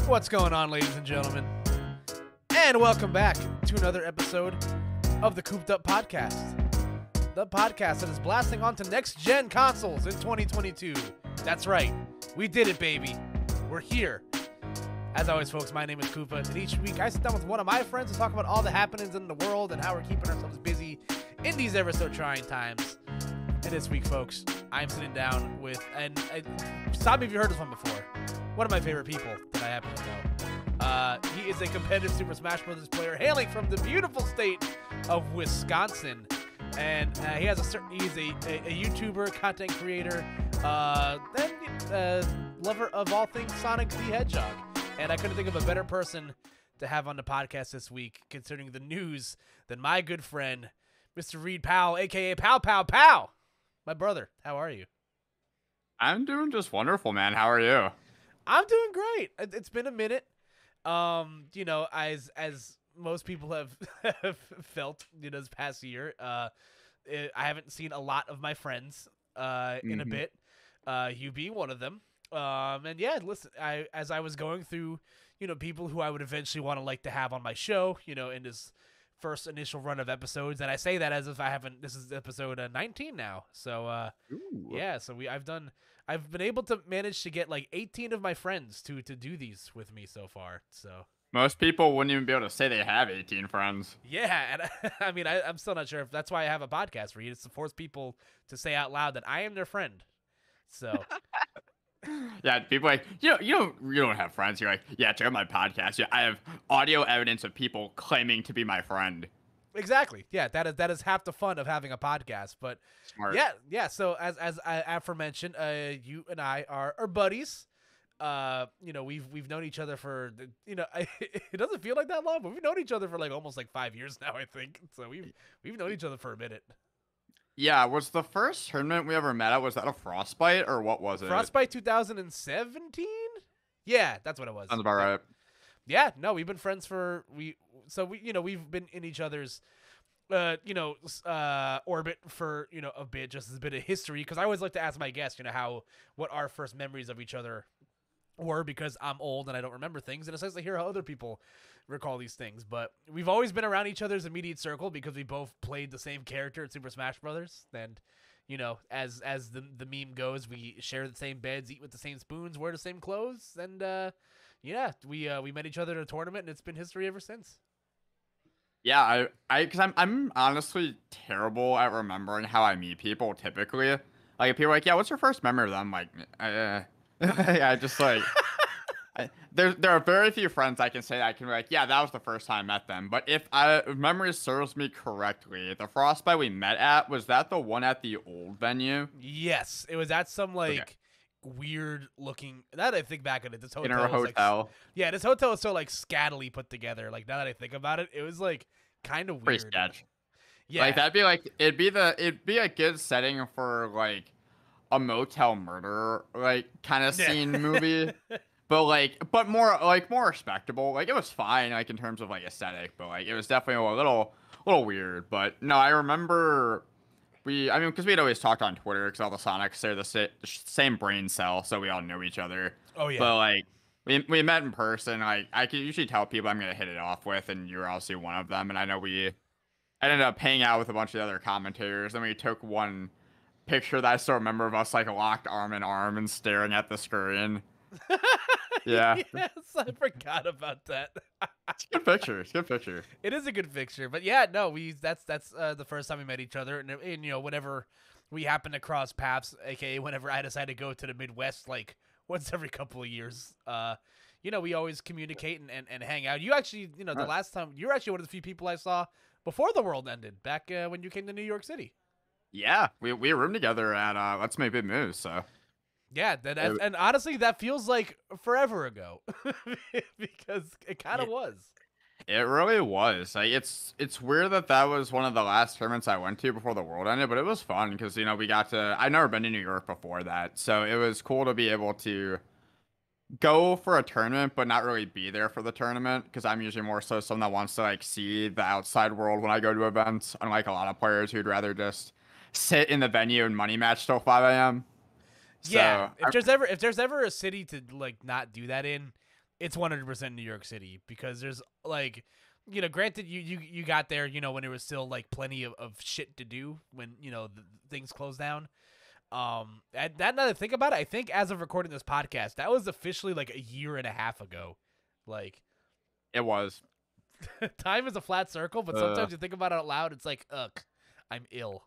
What's going on, ladies and gentlemen? And welcome back to another episode of the Koop'd Up podcast. The podcast that is blasting onto next-gen consoles in 2022. That's right. We did it, baby. We're here. As always, folks, my name is Koopa, and each week I sit down with one of my friends to talk about all the happenings in the world and how we're keeping ourselves busy in these ever-so-trying times. And this week, folks, I'm sitting down with, and stop me if you've heard this one before, one of my favorite people that I happen to know. He is a competitive Super Smash Bros. Player hailing from the beautiful state of Wisconsin. And he's a YouTuber, content creator, lover of all things Sonic the Hedgehog. And I couldn't think of a better person to have on the podcast this week, concerning the news, than my good friend, Mr. Reed Powell, a.k.a. Pow Pow Pow. My brother, how are you? I'm doing just wonderful, man. How are you? I'm doing great. It's been a minute. You know, as most people have felt, you know, this past year, I haven't seen a lot of my friends in a bit. You being one of them. And yeah, listen, as I was going through, you know, people who I would eventually want to like to have on my show, you know, in this first initial run of episodes, and I say that as if I haven't. This is episode 19 now, so yeah. So I've been able to manage to get like 18 of my friends to do these with me so far. So most people wouldn't even be able to say they have 18 friends. Yeah, and I mean, I'm still not sure if that's why I have a podcast for you, to force people to say out loud that I am their friend. So. Yeah, people like you don't have friends. You're like, yeah, check out my podcast. Yeah, I have audio evidence of people claiming to be my friend. Exactly. Yeah, that is half the fun of having a podcast. But Smart. Yeah. So as I aforementioned, you and I are buddies. You know, we've known each other for, you know, it doesn't feel like that long, but we've known each other for like almost like 5 years now, I think. So we've known each other for a minute. Yeah, was the first tournament we ever met at, was that a Frostbite or what was it? Frostbite 2017? Yeah, that's what it was. Sounds about right. Yeah, no, we've been friends for you know, we've been in each other's orbit for, you know, a bit, just as a bit of history, because I always like to ask my guests, you know, what our first memories of each other were, because I'm old and I don't remember things, and it's nice to hear how other people recall these things. But we've always been around each other's immediate circle because we both played the same character in Super Smash Brothers. And, you know, as the meme goes, we share the same beds, eat with the same spoons, wear the same clothes, and yeah, we met each other at a tournament, and it's been history ever since. Yeah, because I'm honestly terrible at remembering how I meet people typically. Like, if people are like, yeah, what's your first memory of them? I'm like, yeah, just like, there are very few friends I can say I can be like, yeah, that was the first time I met them. But if memory serves me correctly, the Frostbite we met at, was that the one at the old venue? Yes, it was at some like weird looking. Now that I think back on it, this hotel. In our hotel. Like, yeah, this hotel is so like scattily put together. Like, now that I think about it, it was like kind of weird. Pretty sketch. Yeah, like that'd be like it'd be a good setting for like a motel murder like kind of scene movie, but more respectable. Like, it was fine like in terms of like aesthetic, but like it was definitely a little weird. But no, I remember because we'd always talked on Twitter, because all the Sonics are the same brain cell, so we all knew each other. Oh yeah. But like we met in person. Like, I could usually tell people I'm gonna hit it off with, and you're obviously one of them. And I know we ended up hanging out with a bunch of other commentators, and we took one picture that I still remember of us like locked arm in arm and staring at the screen. Yeah. Yes, I forgot about that. It's a good picture. It's a good picture. It is a good picture. But yeah, no, that's the first time we met each other, and you know, whenever we happen to cross paths, aka whenever I decide to go to the Midwest like once every couple of years, you know, we always communicate and hang out. You actually, you know, the last time, you're actually one of the few people I saw before the world ended, back when you came to New York City. Yeah, we roomed together at Let's Make Big Moves, so. Yeah, and honestly, that feels like forever ago, because it kind of was. It really was. Like, it's weird that was one of the last tournaments I went to before the world ended, but it was fun because, you know, we got to. I'd never been to New York before that, so it was cool to be able to go for a tournament, but not really be there for the tournament, because I'm usually more so someone that wants to like see the outside world when I go to events, unlike a lot of players who'd rather just sit in the venue and money match till 5 a.m. Yeah, if there's ever a city to like not do that in, it's 100% New York City because there's like, granted you got there, when there was still like plenty of shit to do when, things closed down. And that now that I think about it, I think as of recording this podcast, that was officially like a year and a half ago. Like, it was. Time is a flat circle, but sometimes you think about it out loud, it's like, ugh, I'm ill.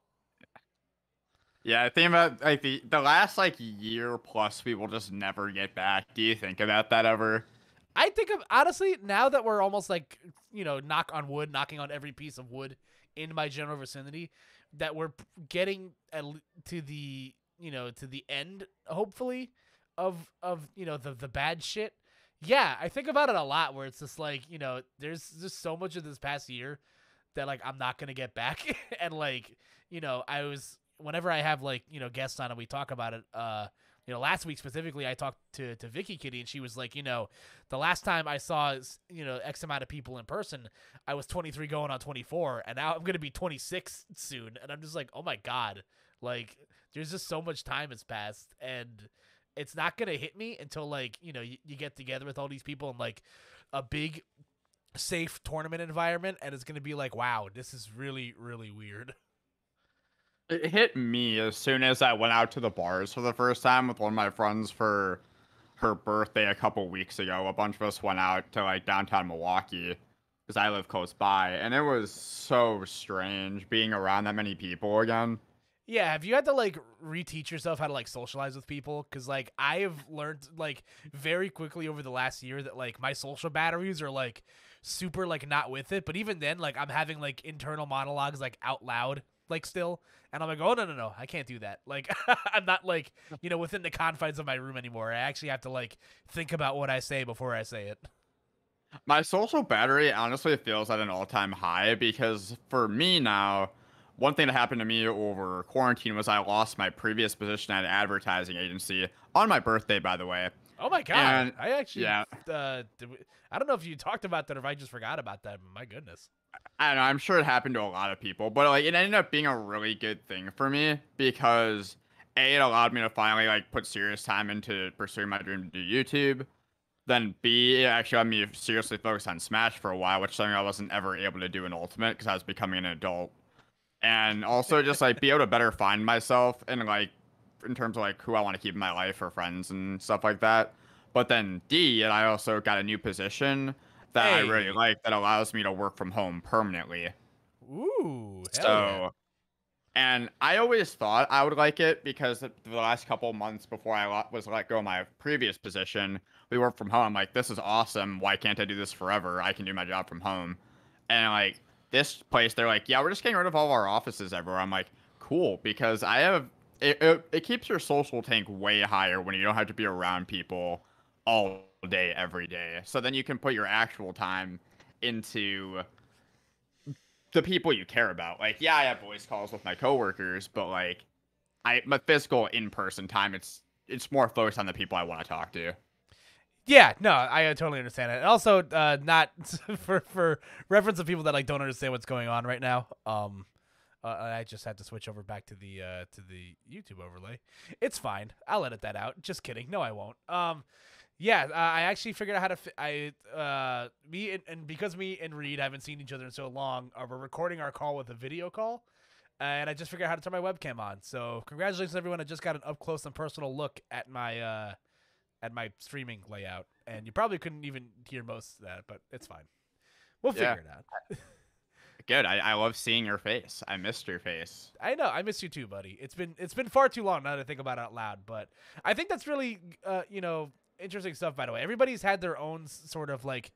Yeah, I think about like the last like year plus we will just never get back. Do you think about that ever? I think of honestly now that we're almost like knocking on every piece of wood in my general vicinity, that we're getting to the to the end hopefully of the bad shit. Yeah, I think about it a lot where it's just like, there's just so much of this past year that like I'm not gonna get back. And like, whenever I have like, guests on and we talk about it, last week specifically I talked to Vicky Kitty and she was like, the last time I saw, X amount of people in person, I was 23 going on 24 and now I'm gonna be 26 soon. And I'm just like, oh my God, like there's just so much time has passed and it's not going to hit me until like, you get together with all these people in like a big safe tournament environment. And it's going to be like, wow, this is really, really weird. It hit me as soon as I went out to the bars for the first time with one of my friends for her birthday a couple weeks ago. A bunch of us went out to like downtown Milwaukee because I live close by. And it was so strange being around that many people again. Yeah, have you had to like reteach yourself how to like socialize with people? Because like I have learned like very quickly over the last year that like my social batteries are like super like not with it. But even then, like I'm having like internal monologues like out loud like still, and I'm like, oh no, I can't do that. Like I'm not like within the confines of my room anymore. I actually have to like think about what I say before I say it. My social battery honestly feels at an all-time high because for me now, one thing that happened to me over quarantine was I lost my previous position at an advertising agency on my birthday, by the way. Oh my God. And, I actually, yeah. I don't know if you talked about that or if I just forgot about that. My goodness. I don't know, I'm sure it happened to a lot of people, but like it ended up being a really good thing for me because A, it allowed me to finally like put serious time into pursuing my dream to do YouTube. Then B, it actually let me seriously focus on Smash for a while, which is something I wasn't ever able to do in Ultimate because I was becoming an adult. And also just like be able to better find myself and like in terms of like who I want to keep in my life or friends and stuff like that. But then D, and I also got a new position that I really like that allows me to work from home permanently. Ooh, so yeah. And I always thought I would like it because the last couple of months before I was let go of my previous position, we worked from home. I'm like, this is awesome. Why can't I do this forever? I can do my job from home. And like this place, they're like, yeah, we're just getting rid of all of our offices everywhere. I'm like, cool, because I have it keeps your social tank way higher when you don't have to be around people all day, every day. So then you can put your actual time into the people you care about. Like, yeah, I have voice calls with my coworkers, but like my physical in-person time, it's more focused on the people I want to talk to. Yeah, no, I totally understand it. And also, not for reference of people that like don't understand what's going on right now. I just had to switch over back to the YouTube overlay. It's fine. I'll edit that out. Just kidding. No, I won't. Yeah, I actually figured out how to. Because me and Reed haven't seen each other in so long, we're recording our call with a video call, and I just figured out how to turn my webcam on. So congratulations, everyone! I just got an up close and personal look at my streaming layout, and you probably couldn't even hear most of that, but it's fine. We'll figure it out. Good. I love seeing your face. I missed your face. I know. I miss you too, buddy. It's been far too long now to think about it out loud, but I think that's really interesting stuff. By the way, everybody's had their own sort of like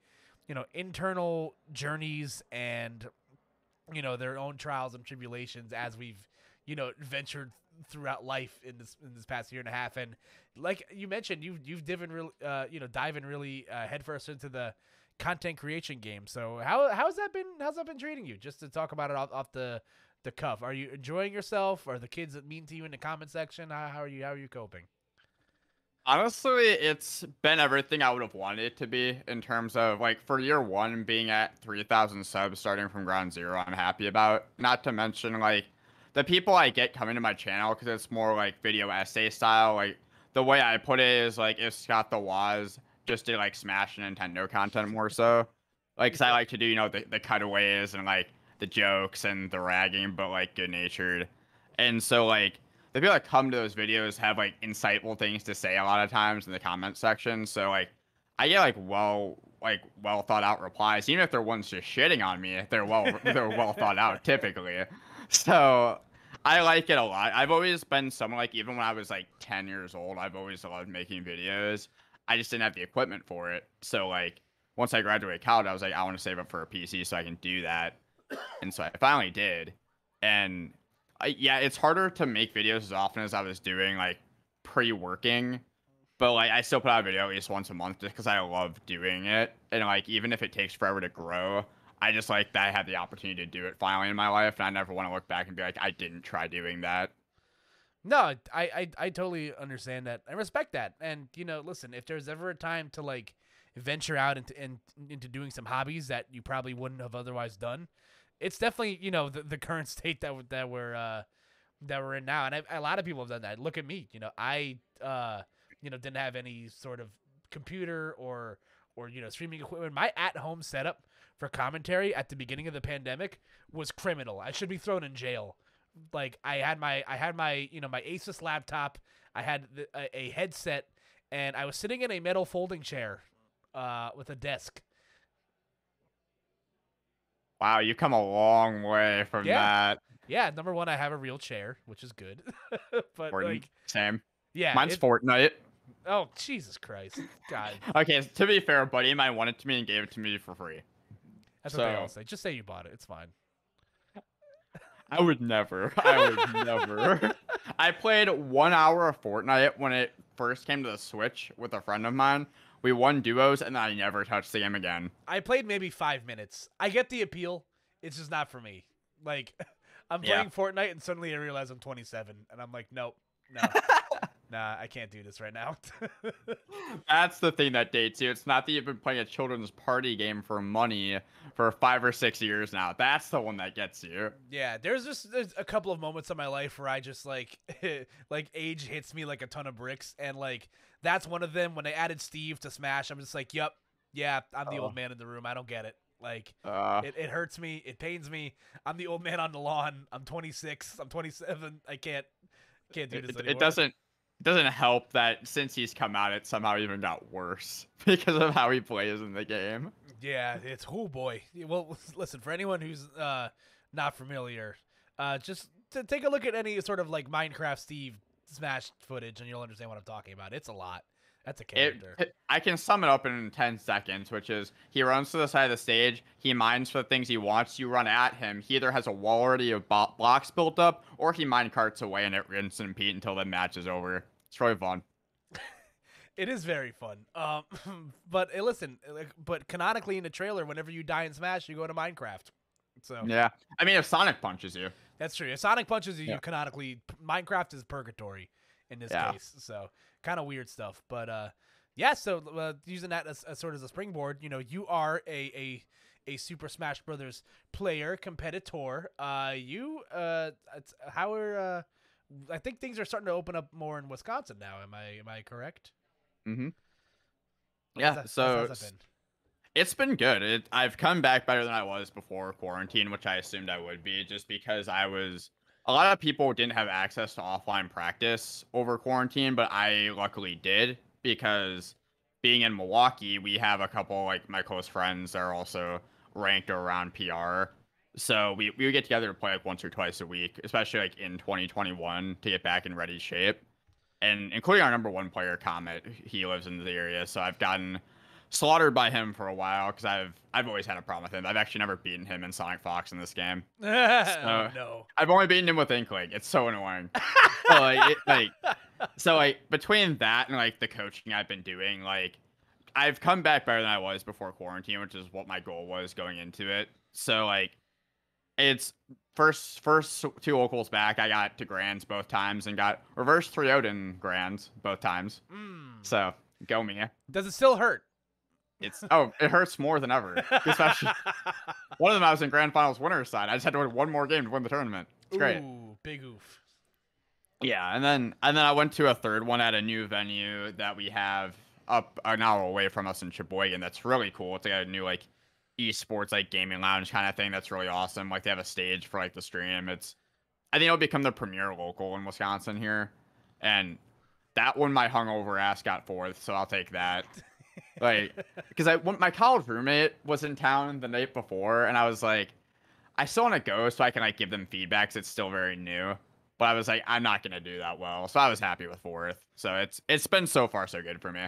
internal journeys and their own trials and tribulations as we've ventured throughout life in this past year and a half. And like you mentioned, you've diving really headfirst into the content creation game. So how's that been treating you? Just to talk about it off the cuff. Are you enjoying yourself? Are the kids that mean to you in the comment section? How are you coping? Honestly, it's been everything I would have wanted it to be in terms of like for year one being at 3,000 subs starting from ground zero. I'm happy about. Not to mention like the people I get coming to my channel because it's more like video essay style. Like the way I put it is like if Scott the Waz just do like Smash and Nintendo content more so. Like, 'cause I like to do, the cutaways and like the jokes and the ragging, but like good natured. And so like the people that come to those videos have like insightful things to say a lot of times in the comment section. So like I get like well thought out replies, even if they're ones just shitting on me. They're well thought out typically. So I like it a lot. I've always been someone like, even when I was like 10 years old, I've always loved making videos. I just didn't have the equipment for it. So like once I graduated college, I was like, I want to save up for a PC so I can do that. And so I finally did. And yeah, it's harder to make videos as often as I was doing like pre-working. But like I still put out a video at least once a month just because I love doing it. And like even if it takes forever to grow, I just like that I had the opportunity to do it finally in my life, and I never want to look back and be like, I didn't try doing that. No, I totally understand that. I respect that. And listen, if there's ever a time to like venture out into doing some hobbies that you probably wouldn't have otherwise done, it's definitely the current state that we're in now. And a lot of people have done that. Look at me. I didn't have any sort of computer or streaming equipment. My at-home setup for commentary at the beginning of the pandemic was criminal. I should be thrown in jail. Like I had my my Asus laptop. I had a headset, and I was sitting in a metal folding chair with a desk. Wow, you come a long way from that. Yeah, number one, I have a real chair, which is good. But like, same. Yeah, mine's Fortnite. Oh, Jesus Christ. God. Okay, to be fair, a buddy of mine wanted it to me and gave it to me for free. That's what they all say. Just say you bought it. It's fine. I would never. I played 1 hour of Fortnite when it first came to the Switch with a friend of mine. We won duos, and then I never touched the game again. I played maybe 5 minutes. I get the appeal. It's just not for me. Like, I'm playing Fortnite, and suddenly I realize I'm 27, and I'm like, nope, no. Nah, I can't do this right now. That's the thing that dates you. It's not that you've been playing a children's party game for money for 5 or 6 years now. That's the one that gets you. Yeah, there's a couple of moments in my life where I just like age hits me like a ton of bricks, and like that's one of them. When they added Steve to Smash, I'm just like, yep, yeah, I'm the old man in the room. I don't get it. Like it hurts me, it pains me. I'm the old man on the lawn. I'm 26. I'm 27. I can't do this anymore. It doesn't help that since he's come out, it somehow even got worse because of how he plays in the game. Yeah, it's oh boy. Well, listen, for anyone who's not familiar, just to take a look at any sort of like Minecraft Steve Smash footage, and you'll understand what I'm talking about. It's a lot. That's a character. I can sum it up in 10 seconds, which is he runs to the side of the stage, he mines for the things he wants, you run at him, he either has a wall already of blocks built up, or he mine carts away and it rinse and repeat until the match is over. It's really fun. It is very fun. But listen, but canonically in the trailer, whenever you die in Smash, you go to Minecraft. So yeah, I mean, if Sonic punches you. That's true. If Sonic punches you, you canonically, Minecraft is purgatory in this case. So kind of weird stuff. But yeah, so using that as sort of a springboard, you are a Super Smash Brothers player, competitor. How are I think things are starting to open up more in Wisconsin now. Am I correct? Mm-hmm. Yeah. So it's been good. I've come back better than I was before quarantine, which I assumed I would be, just because a lot of people didn't have access to offline practice over quarantine, but I luckily did, because being in Milwaukee, we have a couple, like my close friends that are also ranked around PR. So we would get together to play like once or twice a week, especially like in 2021 to get back in ready shape. And including our number one player, Comet, he lives in the area. So I've gotten slaughtered by him for a while because I've always had a problem with him. I've actually never beaten him in Sonic Fox in this game. So no. I've only beaten him with Inkling. It's so annoying. So between that and like the coaching I've been doing, like I've come back better than I was before quarantine, which is what my goal was going into it. So like it's first 2 locals back, I got to Grands both times and got reverse 3-0'd in Grands both times. So go me. Does it still hurt? It hurts more than ever. Especially one of them I was in Grand Finals winner's side. I just had to win one more game to win the tournament. It's great. Ooh, big oof. Yeah, and then I went to a third one at a new venue that we have up an hour away from us in Sheboygan. That's really cool. It's like a new like esports like gaming lounge kind of thing. That's really awesome. Like they have a stage for like the stream. I think it'll become the premier local in Wisconsin here, and that one my hungover ass got fourth, so I'll take that. Like, because my college roommate was in town the night before, and I was like, I still want to go so I can like give them feedback 'cause it's still very new. But I was like, I'm not gonna do that well, so I was happy with fourth. So it's been so far so good for me.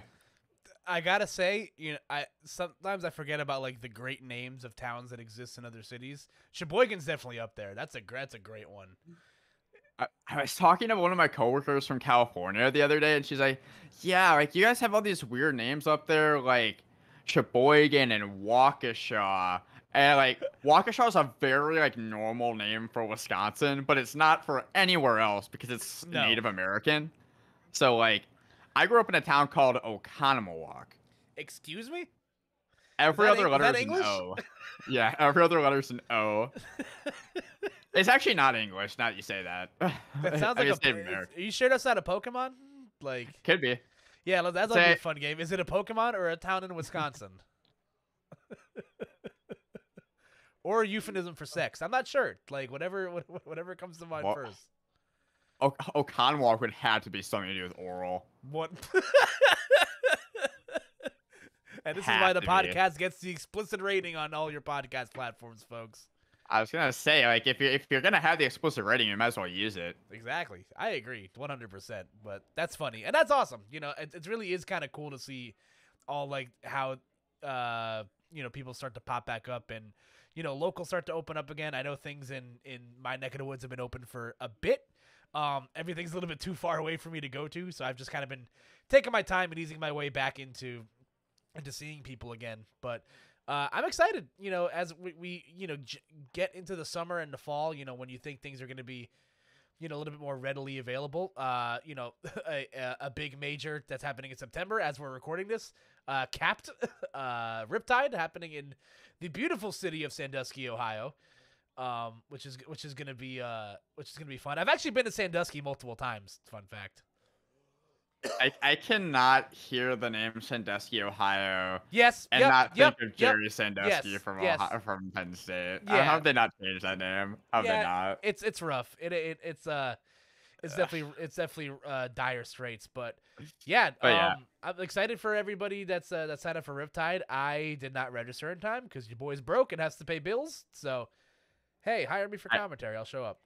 I gotta say, I sometimes I forget about like the great names of towns that exist in other cities. Sheboygan's definitely up there. That's a great one. I was talking to one of my coworkers from California the other day, and she's like, "Yeah, like you guys have all these weird names up there, like Sheboygan and Waukesha." And like Waukesha is a very like normal name for Wisconsin, but it's not for anywhere else because it's Native American. So like, I grew up in a town called Oconomowoc. Excuse me? Every other letter is an O. Yeah, every other letter is an O. It's actually not English. Now that you say that. That sounds like are you sure that's not a Pokemon? Like could be. Yeah, that's like a fun game. Is it a Pokemon or a town in Wisconsin? Or a euphemism for sex? I'm not sure. Like whatever comes to mind first. Oconomowoc would have to be something to do with oral. What? And this is why the podcast gets the explicit rating on all your podcast platforms, folks. I was gonna say, like, if you're gonna have the explicit rating, you might as well use it. Exactly, I agree, 100%. But that's funny, and that's awesome. It really is kind of cool to see all like how people start to pop back up, and locals start to open up again. I know things in my neck of the woods have been open for a bit. Everything's a little bit too far away for me to go to, so I've just kind of been taking my time and easing my way back into seeing people again. But I'm excited, as we get into the summer and the fall, when you think things are going to be, a little bit more readily available. A big major that's happening in September as we're recording this, Capped Riptide, happening in the beautiful city of Sandusky, Ohio. Which is gonna be fun. I've actually been to Sandusky multiple times. Fun fact. I cannot hear the name Sandusky, Ohio. Yes. And not think of Jerry Sandusky from Penn State. Yeah. How have they not changed that name? How have they not? It's rough. It's definitely dire straits. But yeah. I'm excited for everybody that's signed up for Riptide. I did not register in time because your boy's broke and has to pay bills. So. Hey, hire me for commentary. I'll show up.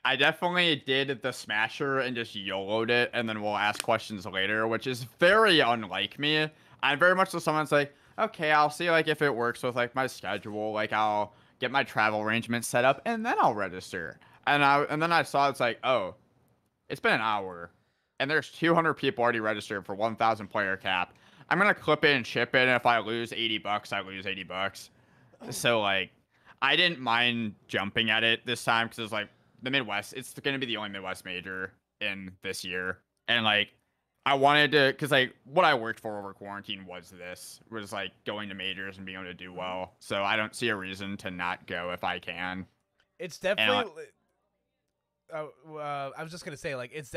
I definitely did the smasher and just YOLO'd it, and then we'll ask questions later, which is very unlike me. I'm very much the someone's like, okay, I'll see like if it works with like my schedule, like I'll get my travel arrangements set up, and then I'll register. And then I saw it's like, oh, it's been an hour, and there's 200 people already registered for 1,000 player cap. I'm gonna clip it and ship it, and if I lose $80, I lose $80. So like. I didn't mind jumping at it this time because it's like the Midwest. It's going to be the only Midwest major in this year. And like, I wanted to, because like what I worked for over quarantine was like going to majors and being able to do well. So I don't see a reason to not go if I can. It's definitely, I was just going to say, like, it was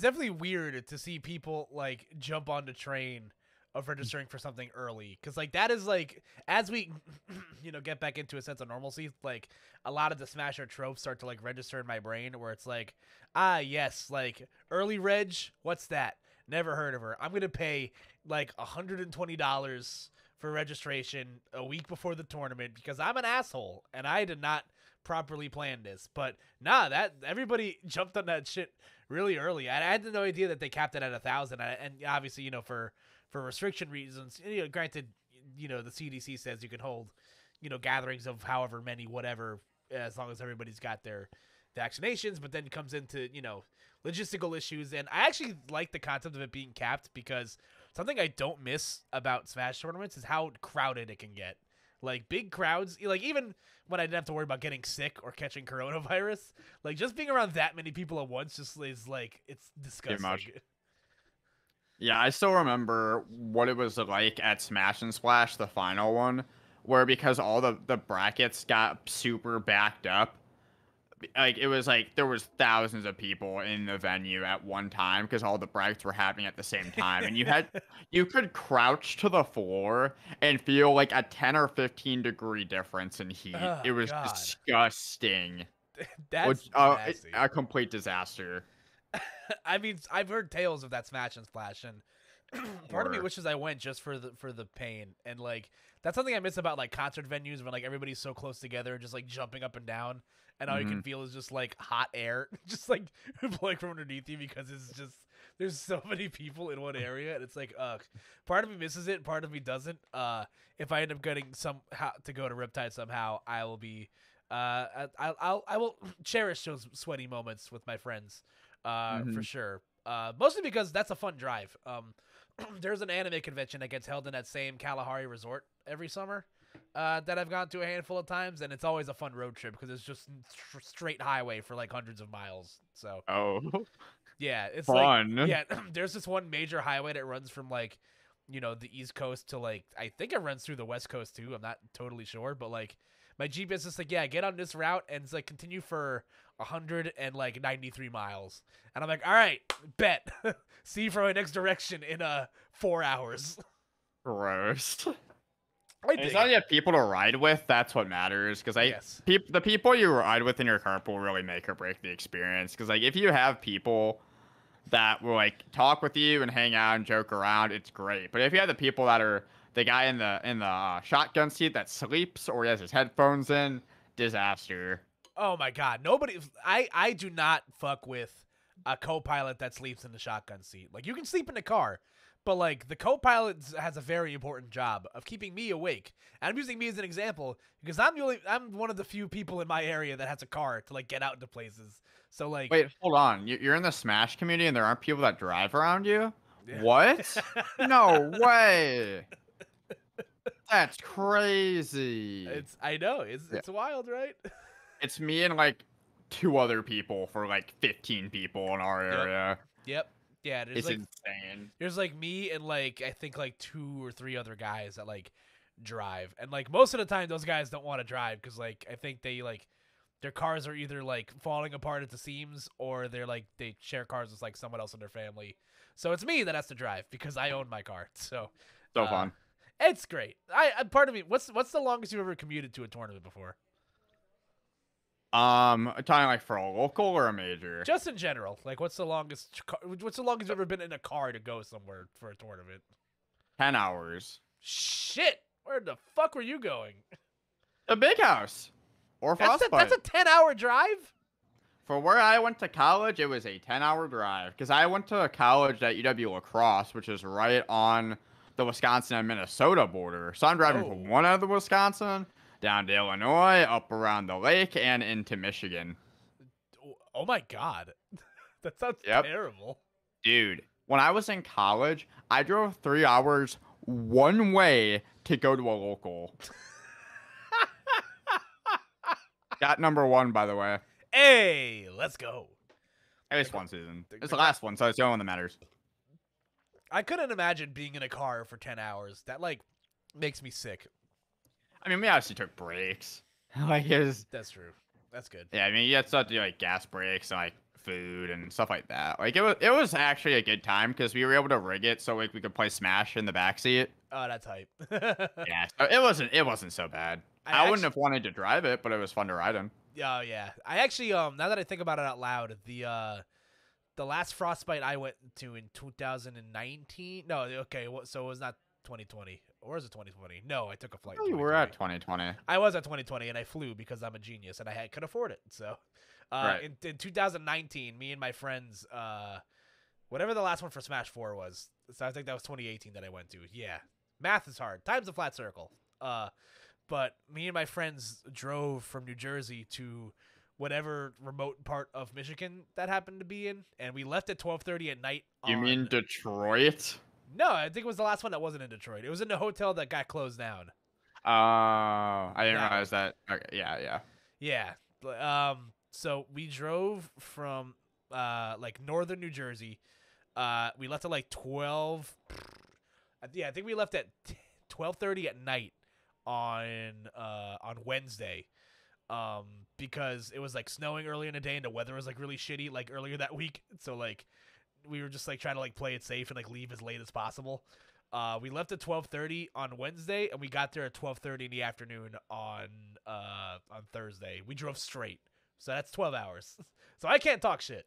definitely weird to see people like jump on the train of registering for something early, because like that is like, as we get back into a sense of normalcy, like a lot of the smasher tropes start to like register in my brain, where it's like, yes, like early reg, what's that? Never heard of her. I'm gonna pay like $120 for registration a week before the tournament because I'm an asshole and I did not properly plan this. But that everybody jumped on that shit really early. I had no idea that they capped it at 1,000, and obviously for restriction reasons, granted, the CDC says you can hold, gatherings of however many, whatever, as long as everybody's got their vaccinations, but then comes into, logistical issues. And I actually like the concept of it being capped, because something I don't miss about Smash tournaments is how crowded it can get. Like big crowds, like even when I didn't have to worry about getting sick or catching coronavirus, like just being around that many people at once just is like, it's disgusting. Yeah, I still remember what it was like at Smash and Splash, the final one, where because all the brackets got super backed up, like it was like there was thousands of people in the venue at one time because all the brackets were happening at the same time, and you could crouch to the floor and feel like a 10 or 15-degree difference in heat. Oh It was God, disgusting. that's nasty. A complete disaster. I mean, I've heard tales of that Smash and Splash, and part of me wishes I went just for the pain. And like that's something I miss about like concert venues when like everybody's so close together and just like jumping up and down, and all you can feel is just like hot air, just like blowing from underneath you because it's just there's so many people in one area, and it's like part of me misses it, part of me doesn't. If I end up getting somehow to go to Riptide somehow, I will be I will cherish those sweaty moments with my friends. For sure. Mostly because that's a fun drive. There's an anime convention that gets held in that same Kalahari resort every summer that I've gone to a handful of times, and it's always a fun road trip because it's just straight highway for like hundreds of miles. So yeah, it's fun. Like yeah, there's this one major highway that runs from like the East Coast to like I think it runs through the West Coast too. I'm not totally sure, but like my GPS is like, yeah, get on this route and it's like continue for 193 miles. And I'm like, all right, bet. See you for my next direction in 4 hours. Gross. As long as you have people to ride with, that's what matters. Because the people you ride with in your carpool really make or break the experience. Because like if you have people that will like talk with you and hang out and joke around, it's great. But if you have the people that are the guy in the shotgun seat that sleeps or he has his headphones in, disaster. Oh my God. I do not fuck with a co-pilot that sleeps in the shotgun seat. Like you can sleep in the car, but like the co-pilot has a very important job of keeping me awake. And I'm using me as an example because I'm one of the few people in my area that has a car to like get out into places. So like, wait, hold on. You're in the Smash community and there aren't people that drive around you? Yeah. What? No way. That's crazy. I know. It's wild, right? It's me and like 2 other people for like 15 people in our area. Yep. Yeah, it's like, insane. There's like me and like I think like 2 or 3 other guys that like drive. And like most of the time those guys don't want to drive cuz like I think they like their cars are either like falling apart at the seams or they're like they share cars with like someone else in their family. So it's me that has to drive because I own my car. So fun. It's great. Part of me. What's the longest you've ever commuted to a tournament before? Talking like for a local or a major? Just in general. Like, what's the longest you've ever been in a car to go somewhere for a tournament? 10 hours. Shit. Where the fuck were you going? The big house. Or Frostbite. That's a 10-hour drive? For where I went to college, it was a 10-hour drive. Because I went to college at UW La Crosse, which is right on the Wisconsin and Minnesota border. So I'm driving from one end of Wisconsin down to Illinois, up around the lake, and into Michigan. Oh my God. That sounds terrible. Dude, when I was in college, I drove 3 hours one way to go to a local. Got number 1, by the way. Hey, let's go. At least one season. It's the last one, so it's the only one that matters. I couldn't imagine being in a car for 10 hours. That, like, makes me sick. I mean, we obviously took breaks. That's true. That's good. Yeah, I mean, you had stuff to do, like, gas breaks and, like, food and stuff like that. Like, it was actually a good time because we were able to rig it so, like, we could play Smash in the backseat. Oh, that's hype. Yeah, so it wasn't so bad. I wouldn't have wanted to drive it, but it was fun to ride in. Oh, yeah. I actually, now that I think about it out loud, the last Frostbite I went to in 2019. No, okay, so it was not 2020. Or was it 2020? No, I took a flight. You were at 2020. I was at 2020, and I flew because I'm a genius, and I could afford it. So, in 2019, me and my friends, whatever the last one for Smash 4 was, so I think that was 2018 that I went to. Yeah, math is hard. Time's a flat circle. But me and my friends drove from New Jersey to whatever remote part of Michigan that happened to be in, and we left at 12:30 at night. You mean Detroit? No, I think it was the last one that wasn't in Detroit. It was in the hotel that got closed down. I didn't realize that. Okay, yeah. Yeah. So we drove from like northern New Jersey. We left at like 12. Yeah, I think we left at 12:30 at night on Wednesday. because it was like snowing early in the day and the weather was like really shitty like earlier that week. So like we were just like trying to like play it safe and like leave as late as possible. We left at 12:30 on Wednesday and we got there at 12:30 in the afternoon on Thursday. We drove straight. So that's 12 hours. So I can't talk shit.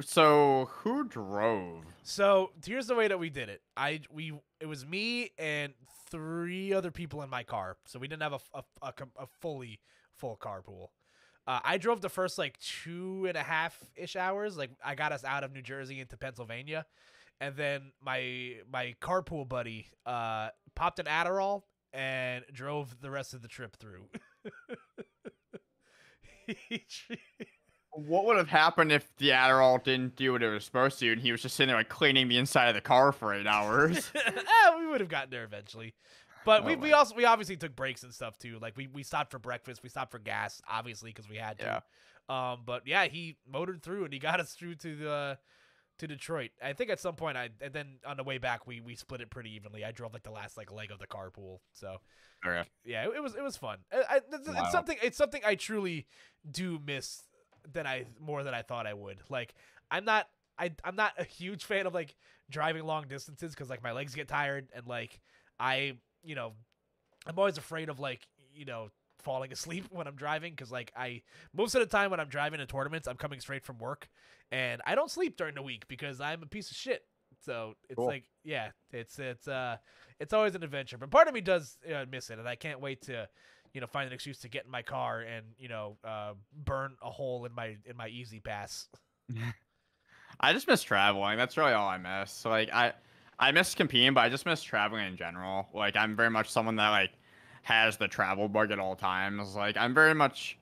So who drove? So here's the way that we did it. It was me and 3 other people in my car. So we didn't have a fully full carpool. I drove the first like 2.5-ish hours. Like I got us out of New Jersey into Pennsylvania, and then my carpool buddy popped an Adderall and drove the rest of the trip through. What would have happened if the Adderall didn't do what it was supposed to, and he was just sitting there like cleaning the inside of the car for 8 hours? We would have gotten there eventually. But we obviously took breaks and stuff too. Like we stopped for breakfast, we stopped for gas, obviously because we had to. Yeah. But yeah, he motored through and he got us through to Detroit. I think at some point and then on the way back we split it pretty evenly. I drove like the last like leg of the carpool. So Okay. yeah, it was fun. It's something I truly do miss more than I thought I would. Like I'm not a huge fan of like driving long distances because like my legs get tired and like I'm always afraid of like falling asleep when I'm driving because like most of the time when I'm driving in tournaments I'm coming straight from work and I don't sleep during the week because I'm a piece of shit. So it's cool. like it's always an adventure, but part of me does miss it, and I can't wait to find an excuse to get in my car and burn a hole in my Easy Pass. I just miss traveling. That's really all I miss. So, like I miss competing, but I just miss traveling in general. Like I'm very much someone that like has the travel bug at all times. Like I'm very much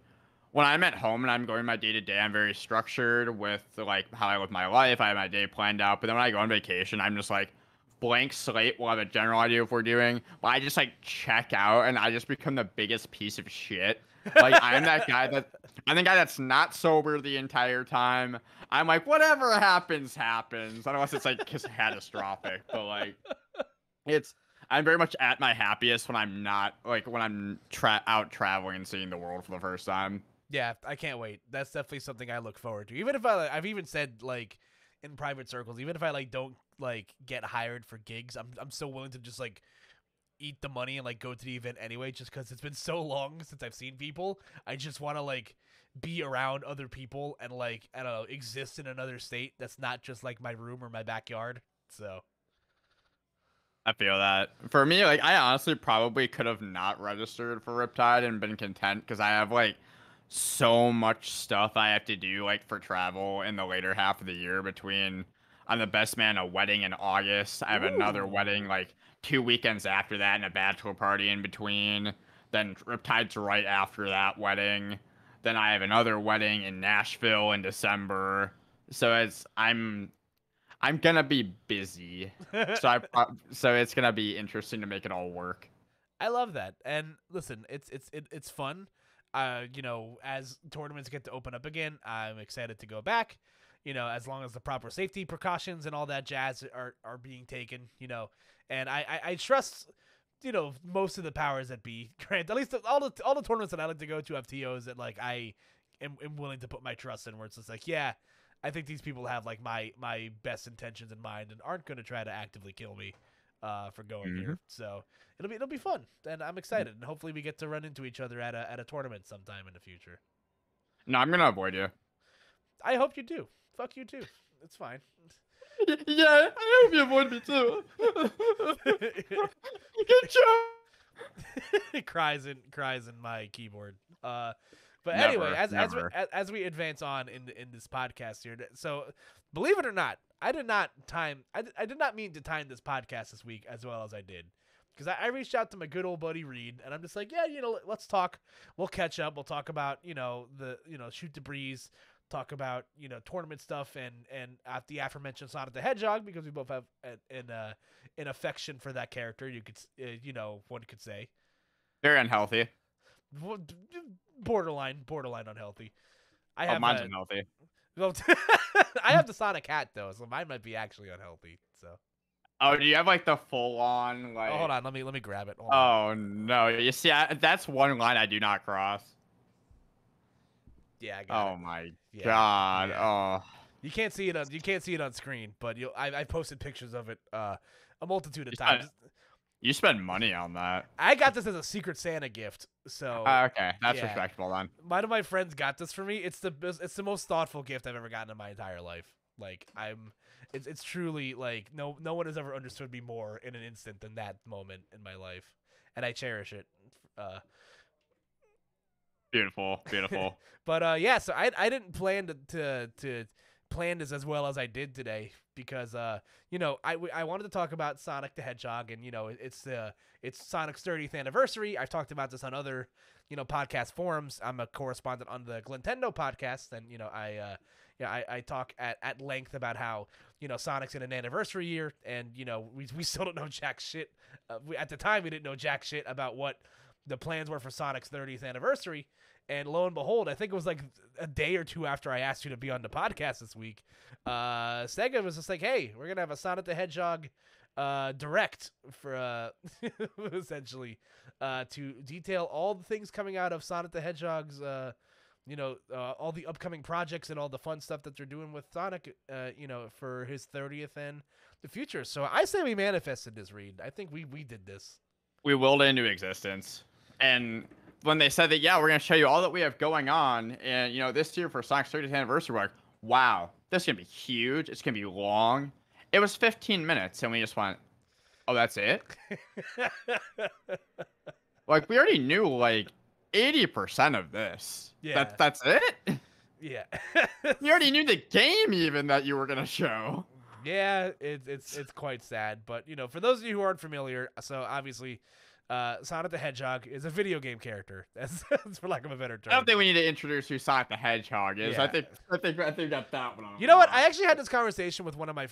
when I'm at home and I'm going my day to day, I'm very structured with like how I live my life. I have my day planned out. But then when I go on vacation, I'm just like blank slate. We'll have a general idea of what we're doing, but I just like check out and I just become the biggest piece of shit. Like I'm the guy that's not sober the entire time. I'm like, whatever happens, unless it's like catastrophic. But like, I'm very much at my happiest when I'm not like when I'm out traveling and seeing the world for the first time. Yeah, I can't wait. That's definitely something I look forward to. Even if I've even said like in private circles, even if I like don't like get hired for gigs, I'm so willing to just like eat the money and like go to the event anyway, just because it's been so long since I've seen people. I just want to like be around other people and like I don't know, exist in another state that's not just like my room or my backyard. So I feel that. For me, like I honestly probably could have not registered for Riptide and been content because I have like so much stuff I have to do like for travel in the later half of the year between I'm the best man at a wedding in August. I have another wedding like 2 weekends after that and a bachelor party in between. Then Riptide's right after that wedding. Then I have another wedding in Nashville in December. So I'm gonna be busy. So it's gonna be interesting to make it all work. I love that. And listen, it's fun. As tournaments get to open up again, I'm excited to go back. As long as the proper safety precautions and all that jazz are being taken. And I trust. Most of the powers that be. Grant, at least all the tournaments that I like to go to have TOs that like I am willing to put my trust in. Where it's just like, yeah, I think these people have like my best intentions in mind and aren't going to try to actively kill me for going here. So it'll be fun, and I'm excited. And hopefully we get to run into each other at a tournament sometime in the future. No, I'm gonna avoid you. I hope you do. Fuck you too. It's fine. Yeah, I hope you avoid me too. Good job. cries in my keyboard. But Never, anyway, as we advance on in this podcast here, so believe it or not, I did not mean to time this podcast this week as well as I did, because I reached out to my good old buddy Reed, and I'm just like, yeah, let's talk. We'll catch up. We'll talk about shoot the breeze. Talk about tournament stuff and the aforementioned Sonic the Hedgehog, because we both have an affection for that character. You could one could say very unhealthy. Borderline unhealthy. Mine's unhealthy. Well, I have the Sonic hat though, so mine might be actually unhealthy. So Oh, do you have like the full on Oh, hold like? on. Let me grab it. Hold on. Oh no! You see, that's one line I do not cross. Yeah, I got it. Oh my Yeah, god! yeah. Oh, You can't see it on screen, but I posted pictures of it a multitude of you spent times. you spend money on that. I got this as a Secret Santa gift, so Okay, that's yeah. respectable then. One of my friends got this for me. It's the most thoughtful gift I've ever gotten in my entire life. Like it's truly like no one has ever understood me more in an instant than that moment in my life, and I cherish it. Uh, Beautiful, beautiful. but yeah, so I didn't plan to plan this as well as I did today because I wanted to talk about Sonic the Hedgehog, and it's Sonic's 30th anniversary. I've talked about this on other podcast forums. I'm a correspondent on the Glintendo podcast, and I talk at length about how Sonic's in an anniversary year, and we still don't know jack shit. At the time, we didn't know jack shit about what the plans were for Sonic's 30th anniversary. And lo and behold, I think it was like a day or two after I asked you to be on the podcast this week, Sega was just like, "Hey, we're gonna have a Sonic the Hedgehog direct for essentially to detail all the things coming out of Sonic the Hedgehog's all the upcoming projects and all the fun stuff that they're doing with Sonic, for his 30th and the future." So I say we manifested this, Reed. I think we did this. We willed it into existence, and when they said that, yeah, we're gonna show you all that we have going on, and this year for Sonic's 30th anniversary, we're like, wow, this is gonna be huge. It's gonna be long. It was 15 minutes, and we just went, oh, that's it. Like we already knew like 80% of this. Yeah. That's it. Yeah. You already knew the game even that you were gonna show. Yeah, it's quite sad, but for those of you who aren't familiar, so obviously, Sonic the Hedgehog is a video game character. That's for lack of a better term. I don't think we need to introduce who Sonic the Hedgehog is. Yeah. I think got that one on. You know what? I actually had this conversation with one of my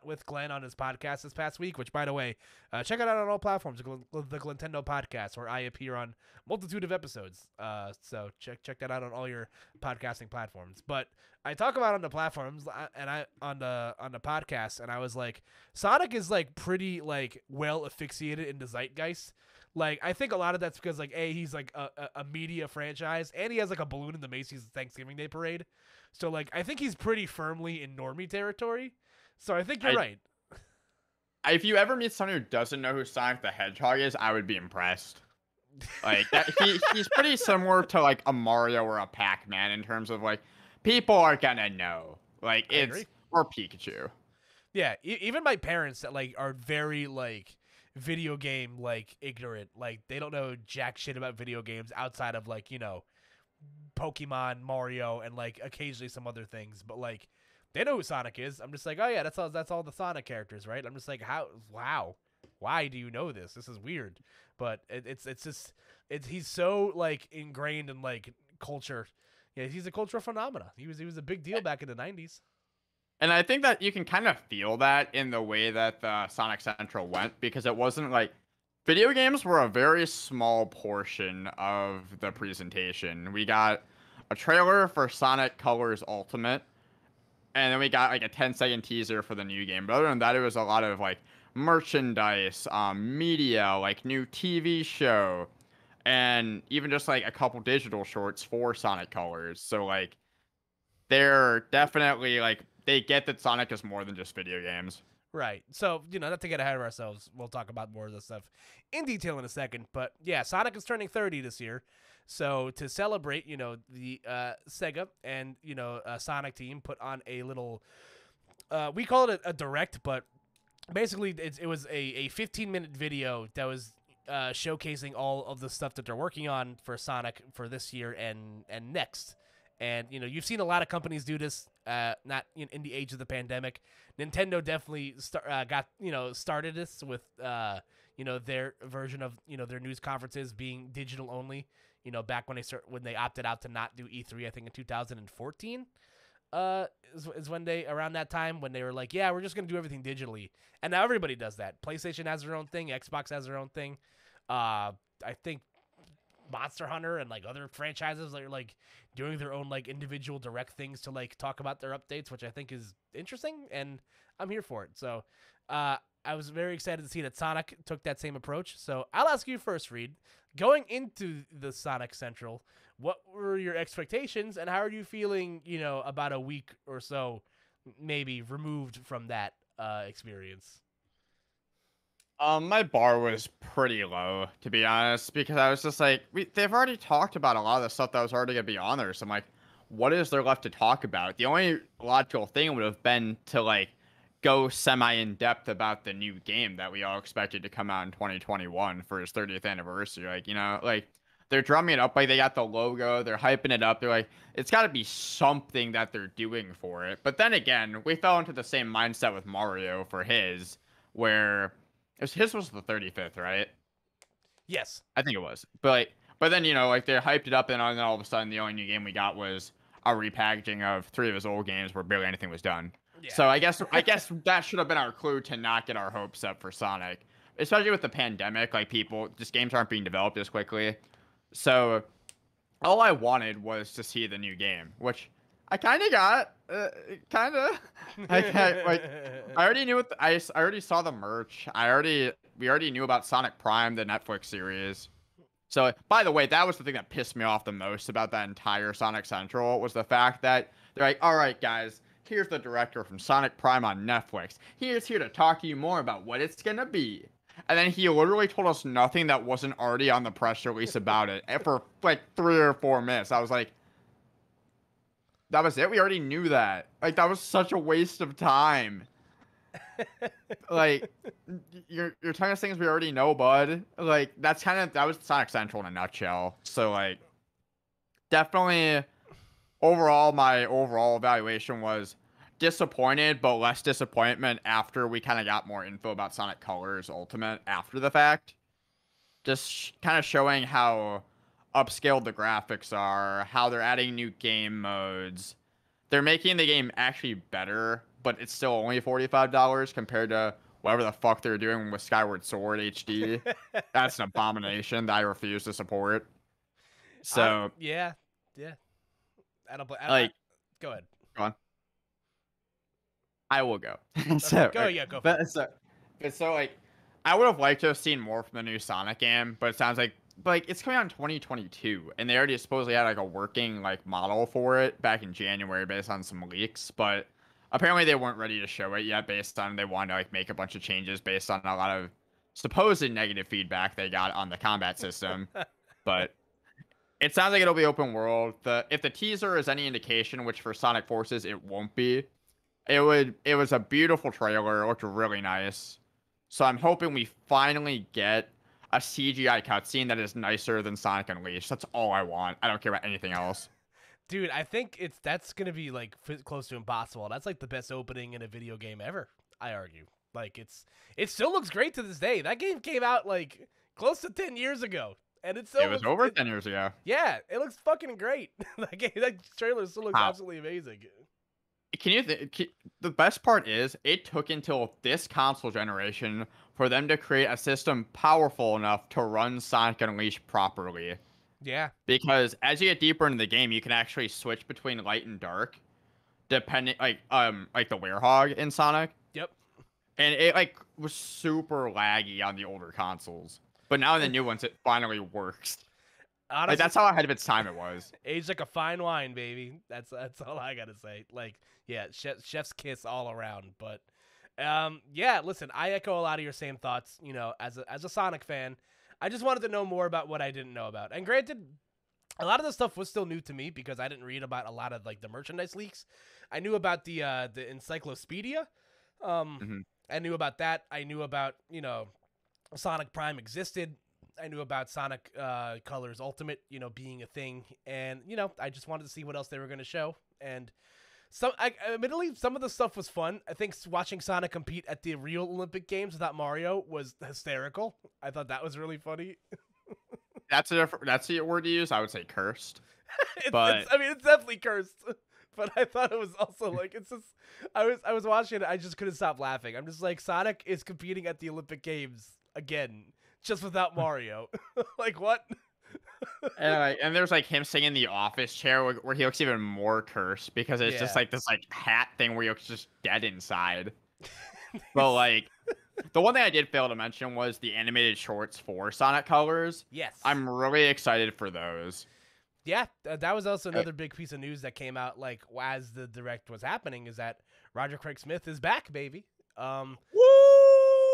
with Glenn on his podcast this past week. Which, by the way, check it out on all platforms. The Glintendo podcast, where I appear on multitude of episodes. So check that out on all your podcasting platforms. But I talk about it on the platforms and on the podcast, and I was like, Sonic is like pretty like well asphyxiated in the zeitgeist. Like, I think a lot of that's because, like, he's, like, a media franchise, and he has, like, a balloon in the Macy's Thanksgiving Day Parade. So, like, I think he's pretty firmly in normie territory. So I think you're right. If you ever meet someone who doesn't know who Sonic the Hedgehog is, I would be impressed. Like, he's pretty similar to, like, a Mario or a Pac-Man in terms of, like, people are gonna know. Like, or Pikachu. Yeah, even my parents that, like, are very, like, video game like ignorant, like they don't know jack shit about video games outside of like Pokemon, Mario, and like occasionally some other things, but like they know who Sonic is. I'm just like, oh yeah, that's all the Sonic characters, right? I'm just like, why do you know this? This is weird, but he's so like ingrained in like culture. Yeah, he's a cultural phenomena. He was a big deal back in the 90s. And I think that you can kind of feel that in the way that the Sonic Central went, because it wasn't like video games were a very small portion of the presentation. We got a trailer for Sonic Colors Ultimate, and then we got like a 10-second teaser for the new game. But other than that, it was a lot of like merchandise, media, like new TV show, and even just like a couple digital shorts for Sonic Colors. So like they're definitely like, they get that Sonic is more than just video games. Right. So, not to get ahead of ourselves, we'll talk about more of this stuff in detail in a second. But yeah, Sonic is turning 30 this year. So to celebrate, the Sega and, Sonic team put on a little, we call it a direct, but basically it was a 15-minute video that was showcasing all of the stuff that they're working on for Sonic for this year and next. And, you've seen a lot of companies do this, not in the age of the pandemic. Nintendo definitely started this with, their version of, their news conferences being digital only, back when they opted out to not do E3, I think in 2014, is when around that time when they were like, yeah, we're just going to do everything digitally. And now everybody does that. PlayStation has their own thing. Xbox has their own thing. I think Monster Hunter and like other franchises that are like doing their own like individual direct things to like talk about their updates, which I think is interesting, and I'm here for it. So I was very excited to see that Sonic took that same approach. So I'll ask you first, Reed. Going into the Sonic Central, what were your expectations, and how are you feeling, about a week or so maybe removed from that experience? My bar was pretty low, to be honest, because I was just like, they've already talked about a lot of the stuff that was already going to be on there. So I'm like, what is there left to talk about? The only logical thing would have been to, like, go semi-in-depth about the new game that we all expected to come out in 2021 for his 30th anniversary. Like, they're drumming it up. Like, they got the logo. They're hyping it up. They're like, it's got to be something that they're doing for it. But then again, we fell into the same mindset with Mario for his, where... His was the 35th, right? Yes. I think it was. But then, like, they hyped it up, and then all of a sudden, the only new game we got was a repackaging of 3 of his old games where barely anything was done. Yeah. So I guess that should have been our clue to not get our hopes up for Sonic. Especially with the pandemic, like, games aren't being developed as quickly. So all I wanted was to see the new game, which I kind of got. I already knew I already saw the merch. We already knew about Sonic Prime, the Netflix series. So, by the way, that was the thing that pissed me off the most about that entire Sonic Central, was the fact that they're like, all right, guys, here's the director from Sonic Prime on Netflix. He is here to talk to you more about what it's going to be. And then he literally told us nothing that wasn't already on the press release about it. And for like 3 or 4 minutes, I was like, that was it? We already knew that. Like, that was such a waste of time. Like, you're telling us things we already know, bud. Like, that was Sonic Central in a nutshell. So, like, definitely, my overall evaluation was disappointed, but less disappointment after we kind of got more info about Sonic Colors Ultimate after the fact. Just kind of showing how upscaled the graphics are, how they're adding new game modes. They're making the game actually better, but it's still only $45 compared to whatever the fuck they're doing with Skyward Sword HD. That's an abomination that I refuse to support. So yeah. I don't go ahead. Go on. I will go. Okay, go. So like, I would have liked to have seen more from the new Sonic game, but it sounds like it's coming out in 2022, and they already supposedly had like a working like model for it back in January based on some leaks, but apparently they weren't ready to show it yet based on they wanted to like make a bunch of changes based on a lot of supposed negative feedback they got on the combat system. But it sounds like it'll be open world. If the teaser is any indication, which for Sonic Forces it won't be, it was a beautiful trailer. It looked really nice. So I'm hoping we finally get a CGI cutscene that is nicer than Sonic Unleashed. That's all I want. I don't care about anything else. Dude, I think that's gonna be like close to impossible. That's like the best opening in a video game ever, I argue. Like, it still looks great to this day. That game came out like close to 10 years ago, and it was over 10 years ago. Yeah, it looks fucking great. that trailer still looks absolutely amazing. The best part is it took until this console generation for them to create a system powerful enough to run Sonic Unleashed properly. Yeah. Because as you get deeper into the game, you can actually switch between light and dark, depending like the Werehog in Sonic. Yep. And it like was super laggy on the older consoles, but now in the new ones it finally works. Honestly, like, that's how ahead of its time it was. Aged like a fine wine, baby. That's all I gotta say. Like, yeah, chef's kiss all around. But yeah, listen, I echo a lot of your same thoughts. As a Sonic fan, I just wanted to know more about what I didn't know about. And granted, a lot of the stuff was still new to me because I didn't read about a lot of like the merchandise leaks. I knew about the encyclopedia. I knew about that. I knew about Sonic Prime existed. I knew about Sonic Colors Ultimate, being a thing, and I just wanted to see what else they were going to show. And admittedly, some of the stuff was fun. I think watching Sonic compete at the real Olympic Games without Mario was hysterical. I thought that was really funny. That's the word to use. I would say cursed. It's definitely cursed. But I thought it was also like, it's just, I was watching it, I just couldn't stop laughing. I'm just like, Sonic is competing at the Olympic Games again, just without Mario. Like, what? And there's like him singing the office chair where he looks even more cursed because it's just Yeah. like this like hat thing where he looks just dead inside. But like the one thing I did fail to mention was the animated shorts for Sonic Colors. Yes. I'm really excited for those. Yeah, that was also another big piece of news that came out like as the direct was happening is that Roger Craig Smith is back, baby. Woo!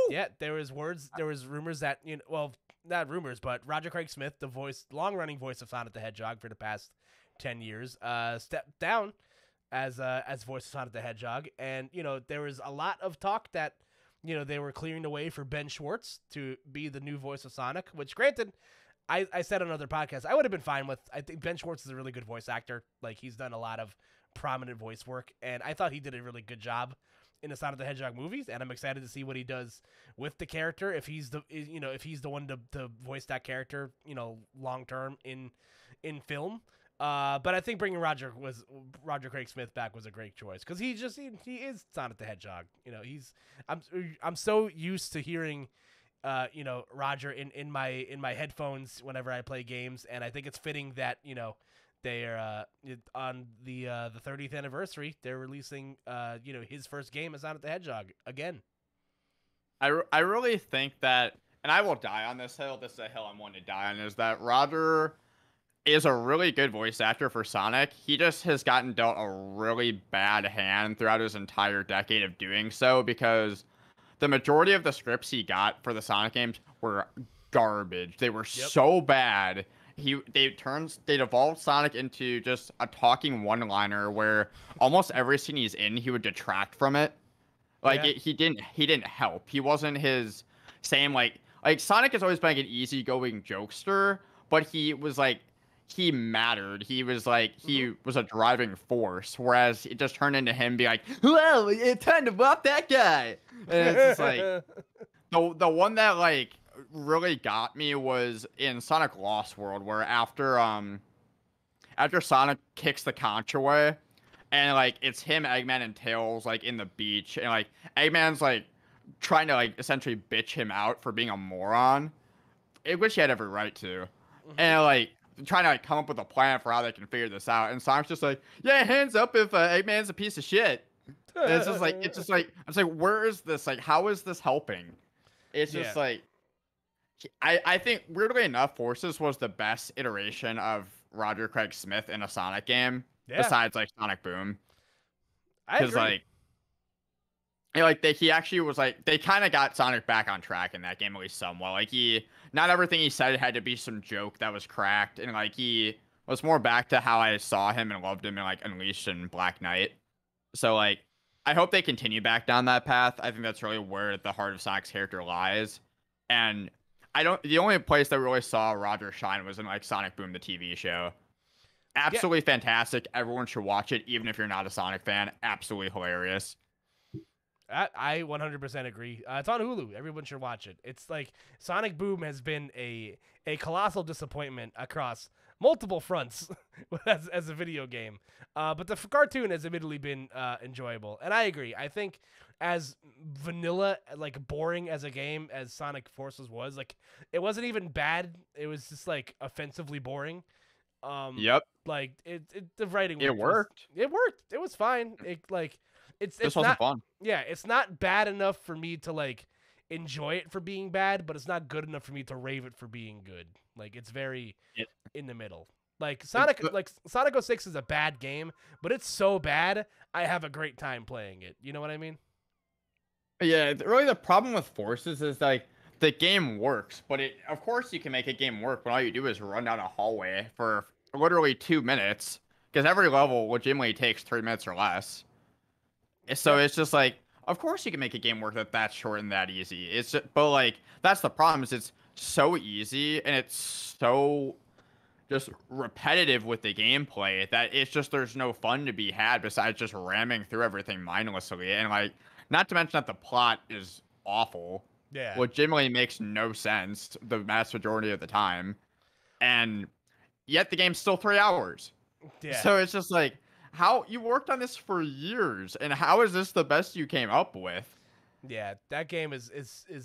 Yeah, there was rumors that well, not rumors, but Roger Craig Smith, the long-running voice of Sonic the Hedgehog for the past 10 years, stepped down as voice of Sonic the Hedgehog, and there was a lot of talk that they were clearing the way for Ben Schwartz to be the new voice of Sonic, which granted, I said on another podcast, I would have been fine with. I think Ben Schwartz is a really good voice actor. Like, he's done a lot of prominent voice work, and I thought he did a really good job in the Sonic the Hedgehog movies, and I'm excited to see what he does with the character if he's the one to voice that character, long term in film. But I think bringing Roger Craig Smith back was a great choice because he is Sonic the Hedgehog. I'm so used to hearing Roger in my headphones whenever I play games, and I think it's fitting that they're on the 30th anniversary. They're releasing his first game as Sonic the Hedgehog again. I really think that, and I will die on this hill. This is a hill I'm wanting to die on. Is that Roger is a really good voice actor for Sonic. He just has gotten dealt a really bad hand throughout his entire decade of doing so because the majority of the scripts he got for the Sonic games were garbage. They were so bad. They devolved Sonic into just a talking one-liner where almost every scene he's in, he would detract from it. Like he didn't help. He wasn't his same like Sonic has always been like an easygoing jokester, but he was like he mattered. He was like he was a driving force, whereas it just turned into him being like, "Well, it's time to bop that guy." And it's just like the one that like really got me was in Sonic Lost World, where after Sonic kicks the conch away, and like it's him, Eggman, and Tails like in the beach, and like Eggman's like trying to like essentially bitch him out for being a moron, which he had every right to, and like trying to like come up with a plan for how they can figure this out, and Sonic's just like, yeah, hands up if Eggman's a piece of shit. And it's just like where is this, like how is this helping? It's just like I think weirdly enough, Forces was the best iteration of Roger Craig Smith in a Sonic game besides like Sonic Boom. Because like he actually was like they kind of got Sonic back on track in that game at least somewhat. Like not everything he said had to be some joke that was cracked, and like he was more back to how I saw him and loved him in like Unleashed and Black Knight. So like I hope they continue back down that path. I think that's really where the heart of Sonic's character lies. And the only place that we really saw Roger shine was in like Sonic Boom, the TV show. Absolutely fantastic. Everyone should watch it, even if you're not a Sonic fan. Absolutely hilarious. I 100% agree. It's on Hulu. Everyone should watch it. It's like Sonic Boom has been a colossal disappointment across multiple fronts as a video game. But the cartoon has admittedly been enjoyable. And I agree. I think as vanilla, like boring as a game as Sonic Forces was, like it wasn't even bad. It was just like offensively boring. Like the writing. It worked. It worked. It was fine. This wasn't not fun. Yeah, it's not bad enough for me to like enjoy it for being bad, but it's not good enough for me to rave it for being good. Like it's very in the middle. Like Sonic 06 is a bad game, but it's so bad I have a great time playing it. You know what I mean? Yeah, really the problem with Forces is like the game works, but of course you can make a game work when all you do is run down a hallway for literally 2 minutes, because every level legitimately takes 3 minutes or less. So it's just like, of course you can make a game work that's short and that easy. It's just, but like that's the problem is it's so easy and it's so just repetitive with the gameplay that it's just there's no fun to be had besides just ramming through everything mindlessly. And like, not to mention that the plot is awful. Yeah. Legitimately makes no sense the vast majority of the time. And yet the game's still 3 hours. Yeah. So it's just like, how you worked on this for years, and how is this the best you came up with? Yeah, that game is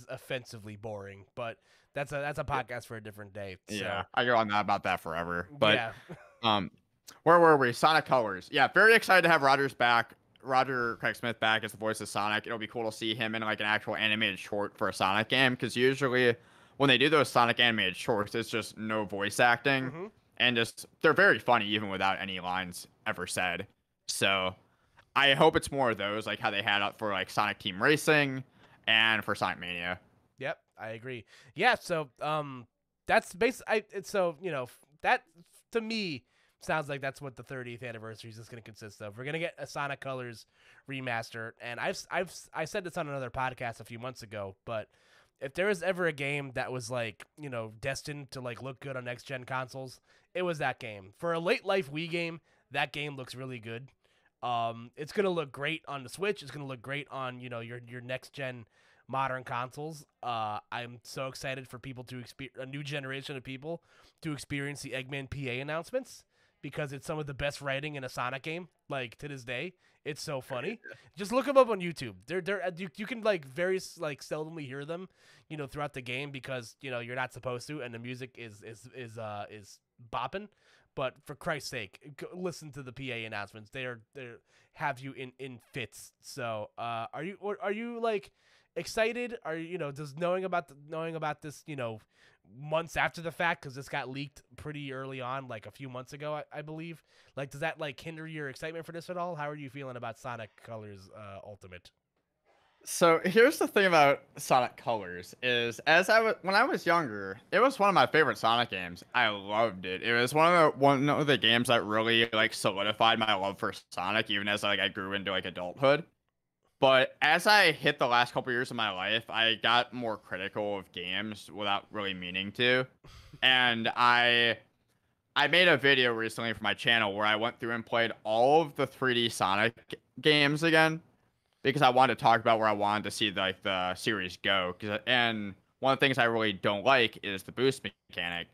offensively boring, but that's a podcast for a different day. So. Yeah, I go on that about that forever. But Yeah. um, where were we? Sonic Colors. Yeah, very excited to have Roger Craig Smith back as the voice of Sonic. It'll be cool to see him in like an actual animated short for a Sonic game, because usually when they do those Sonic animated shorts, it's just no voice acting, Mm-hmm. and just they're very funny even without any lines ever said. So I hope it's more of those, like how they had up for like Sonic Team Racing and for Sonic Mania. Yep, I agree. Yeah, so that's so that to me sounds like that's what the 30th anniversary is going to consist of. We're going to get a Sonic Colors remaster, and I said this on another podcast a few months ago, but if there was ever a game that was like, destined to like look good on next gen consoles, it was that game. For a late life Wii game, that game looks really good. It's gonna look great on the Switch. It's gonna look great on your next gen modern consoles. I'm so excited for people to experience a new generation of people to experience the Eggman PA announcements, because it's some of the best writing in a Sonic game, like to this day. It's so funny. Just look them up on YouTube. You can like very like seldomly hear them, throughout the game, because you're not supposed to, and the music is bopping. But for Christ's sake, listen to the PA announcements. They have you in fits. So, are you like excited? Are just knowing about this, months after the fact, because this got leaked pretty early on, like a few months ago, I believe. Like, does that like hinder your excitement for this at all? How are you feeling about Sonic Colors Ultimate? So here's the thing about Sonic Colors is, when I was younger, it was one of my favorite Sonic games. I loved it. It was one of the games that really like solidified my love for Sonic, even as like I grew into like adulthood. But as I hit the last couple years of my life, I got more critical of games without really meaning to. And I made a video recently for my channel where I went through and played all of the 3D Sonic games again, because I wanted to talk about where I wanted to see like the series go. And one of the things I really don't like is the boost mechanic,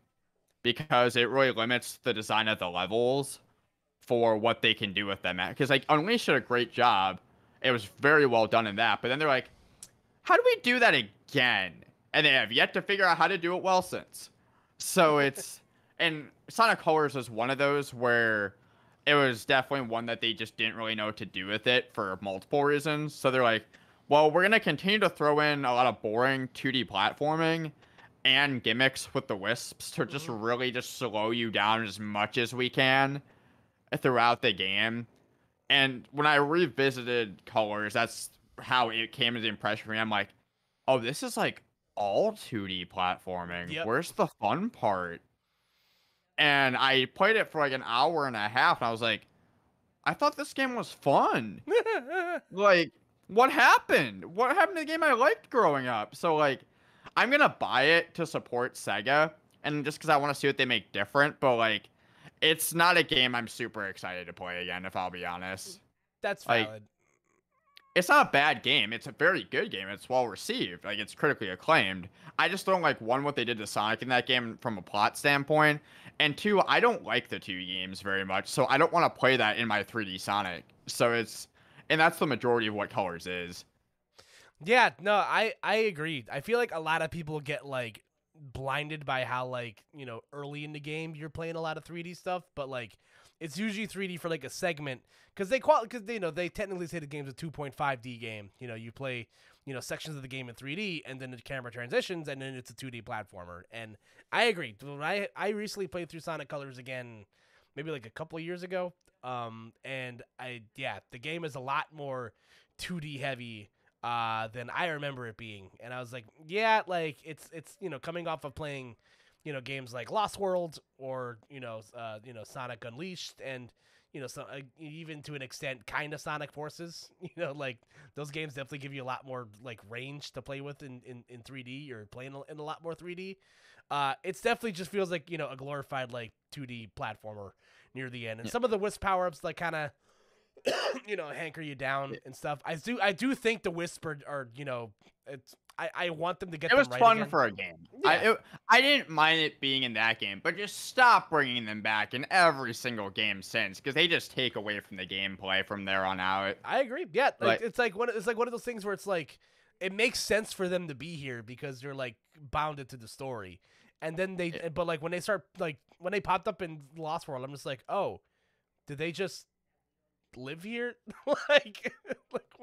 because it really limits the design of the levels for what they can do with them. Because like Unleashed did a great job. It was very well done in that. But then they're like, how do we do that again? And they have yet to figure out how to do it well since. So and Sonic Colors was one of those where it was definitely one that they just didn't really know what to do with it for multiple reasons. So they're like, well, we're going to continue to throw in a lot of boring 2D platforming and gimmicks with the Wisps to just really just slow you down as much as we can throughout the game. And when I revisited Colors, that's how it came as the impression for me. I'm like, oh, this is like all 2D platforming. Yep. Where's the fun part? And I played it for like an hour and a half, and I was like, I thought this game was fun. Like, what happened? What happened to the game I liked growing up? So, like, I'm going to buy it to support Sega, and just because I want to see what they make different, but, like, it's not a game I'm super excited to play again, if I'll be honest. That's valid. Like, it's not a bad game. It's a very good game. It's well received. Like, it's critically acclaimed. I just don't like, one, what they did to Sonic in that game from a plot standpoint. And two, I don't like the 2 games very much. So I don't want to play that in my 3D Sonic. And that's the majority of what Colors is. Yeah, no, I agree. I feel like a lot of people get like blinded by how like, early in the game you're playing a lot of 3D stuff, but like it's usually 3D for like a segment, because they technically say the game's a 2.5D game. You play, sections of the game in 3D, and then the camera transitions, and then it's a 2D platformer. And I agree. When I recently played through Sonic Colors again, maybe like a couple of years ago, and the game is a lot more 2D heavy than I remember it being. And I was like, yeah, like it's coming off of playing games like Lost World or Sonic Unleashed, and even to an extent kind of Sonic Forces. Like those games definitely give you a lot more like range to play with in 3D, or playing in a lot more 3D. It's definitely just feels like a glorified like 2D platformer near the end, and some of the Wisp power-ups like kind of hanker you down and stuff. I do think the Wisp are I want them to get. It was them right fun again. for a game. Yeah. I didn't mind it being in that game, but just stop bringing them back in every single game since, because they just take away from the gameplay from there on out. I agree. Yeah, it's like one of those things where it's like it makes sense for them to be here because they're like bounded to the story. And then but like when they popped up in Lost World, I'm just like, oh, did they just live here? like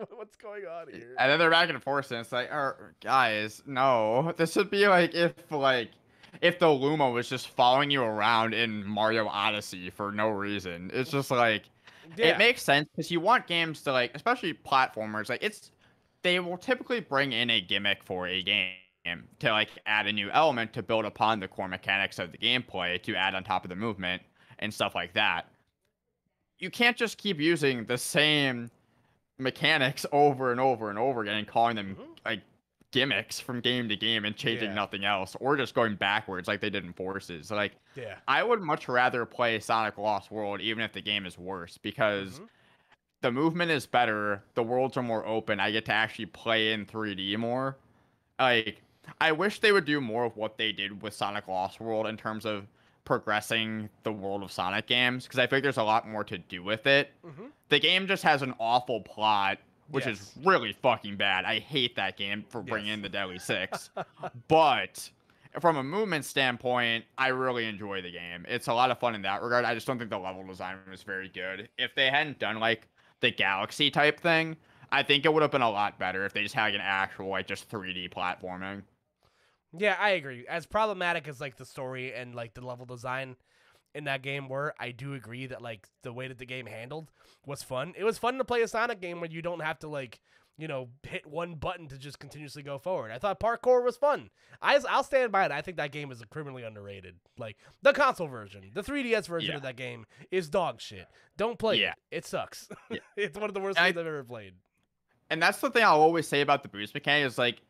what's going on here? And then they're back and forth, and it's like, oh, guys, no, this would be like if the Luma was just following you around in Mario Odyssey for no reason. It's just like, it makes sense because you want games to like, especially platformers, like they will typically bring in a gimmick for a game to like add a new element to build upon the core mechanics of the gameplay to add on top of the movement and stuff like that. You can't just keep using the same mechanics over and over and over again and calling them like gimmicks from game to game and changing nothing else, or just going backwards like they did in Forces. Like, I would much rather play Sonic Lost World even if the game is worse, because the movement is better, the worlds are more open, I get to actually play in 3D more. Like, I wish they would do more of what they did with Sonic Lost World in terms of progressing the world of Sonic games, because I think there's a lot more to do with it. The game just has an awful plot, which is really fucking bad. I hate that game for bringing in the Deadly Six. But from a movement standpoint, I really enjoy the game. It's a lot of fun in that regard. I just don't think the level design was very good. If they hadn't done like the Galaxy type thing, I think it would have been a lot better if they just had an actual like just 3D platforming. Yeah, I agree. As problematic as like the story and like the level design in that game were, I do agree that like the way that the game handled was fun. It was fun to play a Sonic game where you don't have to like, you know, hit one button to just continuously go forward. I thought parkour was fun. I'll stand by it. I think that game is criminally underrated. Like the console version, the 3DS version of that game is dog shit. Don't play it. It sucks. It's one of the worst games I've ever played. And that's the thing I'll always say about the boost mechanic is like,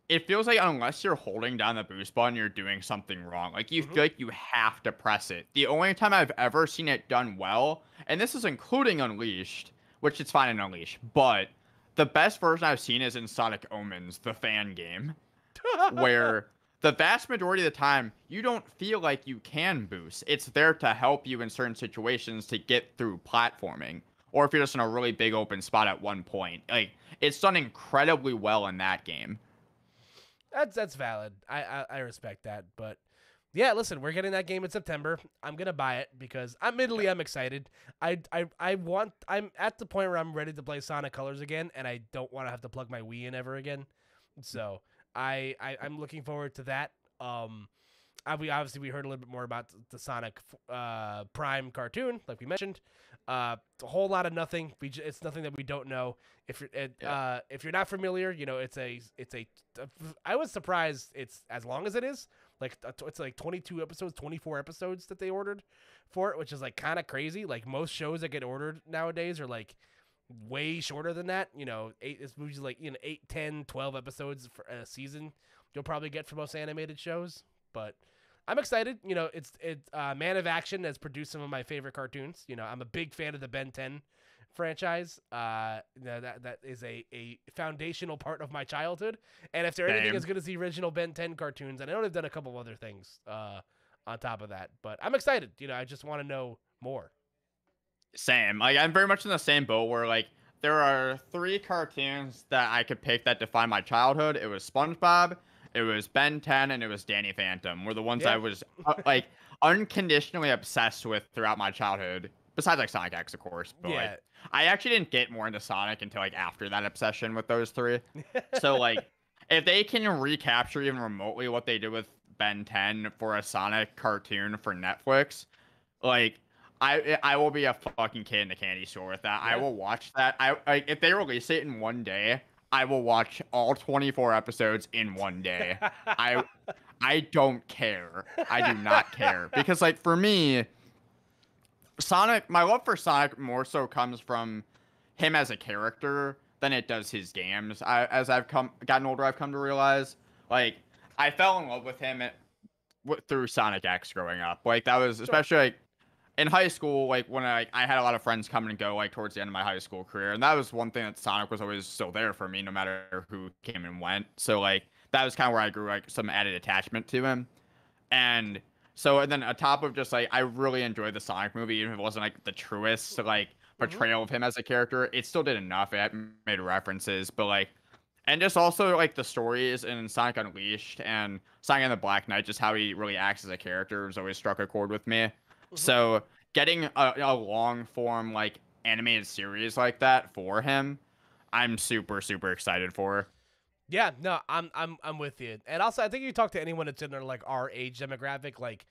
it feels like unless you're holding down the boost button, you're doing something wrong. Like, you feel like you have to press it. The only time I've ever seen it done well, and this is including Unleashed, which it's fine in Unleashed, but the best version I've seen is in Sonic Omens, the fan game, where the vast majority of the time, you don't feel like you can boost. It's there to help you in certain situations to get through platforming, or if you're just in a really big open spot at one point. Like, it's done incredibly well in that game. That's valid. I respect that. But yeah, listen, we're getting that game in September. I'm gonna buy it because I'm excited. I'm at the point where I'm ready to play Sonic Colors again, and I don't want to have to plug my Wii in ever again. So I'm looking forward to that. We heard a little bit more about the Sonic Prime cartoon, like we mentioned. A whole lot of nothing. It's nothing that we don't know. If you're not familiar, you know, it's a. I was surprised it's as long as it is. Like it's like 22 episodes, 24 episodes that they ordered for it, which is like kind of crazy. Like most shows that get ordered nowadays are like way shorter than that. You know, it's usually like 8, 10, 12 episodes for a season. You'll probably get for most animated shows, but I'm excited. You know, it's Man of Action has produced some of my favorite cartoons. You know, I'm a big fan of the Ben 10 franchise. That is a foundational part of my childhood. And if there's anything as good as the original Ben 10 cartoons, and I know they've done a couple of other things on top of that, but I'm excited. You know, I just want to know more. Same. Like, I'm very much in the same boat where like there are 3 cartoons that I could pick that define my childhood. It was SpongeBob, it was Ben 10, and it was Danny Phantom, were the ones I was like unconditionally obsessed with throughout my childhood. Besides like Sonic X, of course, but like I actually didn't get more into Sonic until like after that obsession with those 3. So like, if they can recapture even remotely what they did with Ben 10 for a Sonic cartoon for Netflix, like I will be a fucking kid in a candy store with that. I will watch that. If they release it in one day, I will watch all 24 episodes in one day. I don't care. I do not care. Because like for me, Sonic, my love for Sonic more so comes from him as a character than it does his games. As I've gotten older, I've come to realize, like, I fell in love with him through Sonic X growing up. Like, that was especially like in high school, like when I had a lot of friends come and go like towards the end of my high school career, and that was one thing that Sonic was always still there for me no matter who came and went. So like that was kind of where I grew like some added attachment to him. And so, and then on top of just like, I really enjoyed the Sonic movie, even if it wasn't like the truest like portrayal of him as a character, it still did enough. It made references, but like And just also like the stories in Sonic Unleashed and Sonic and the Black Knight, just how he really acts as a character has always struck a chord with me. Hmm. So getting a long form like animated series like that for him, I'm super super excited for. Yeah, no, I'm with you. And also, I think you talk to anyone that's in like our age demographic, like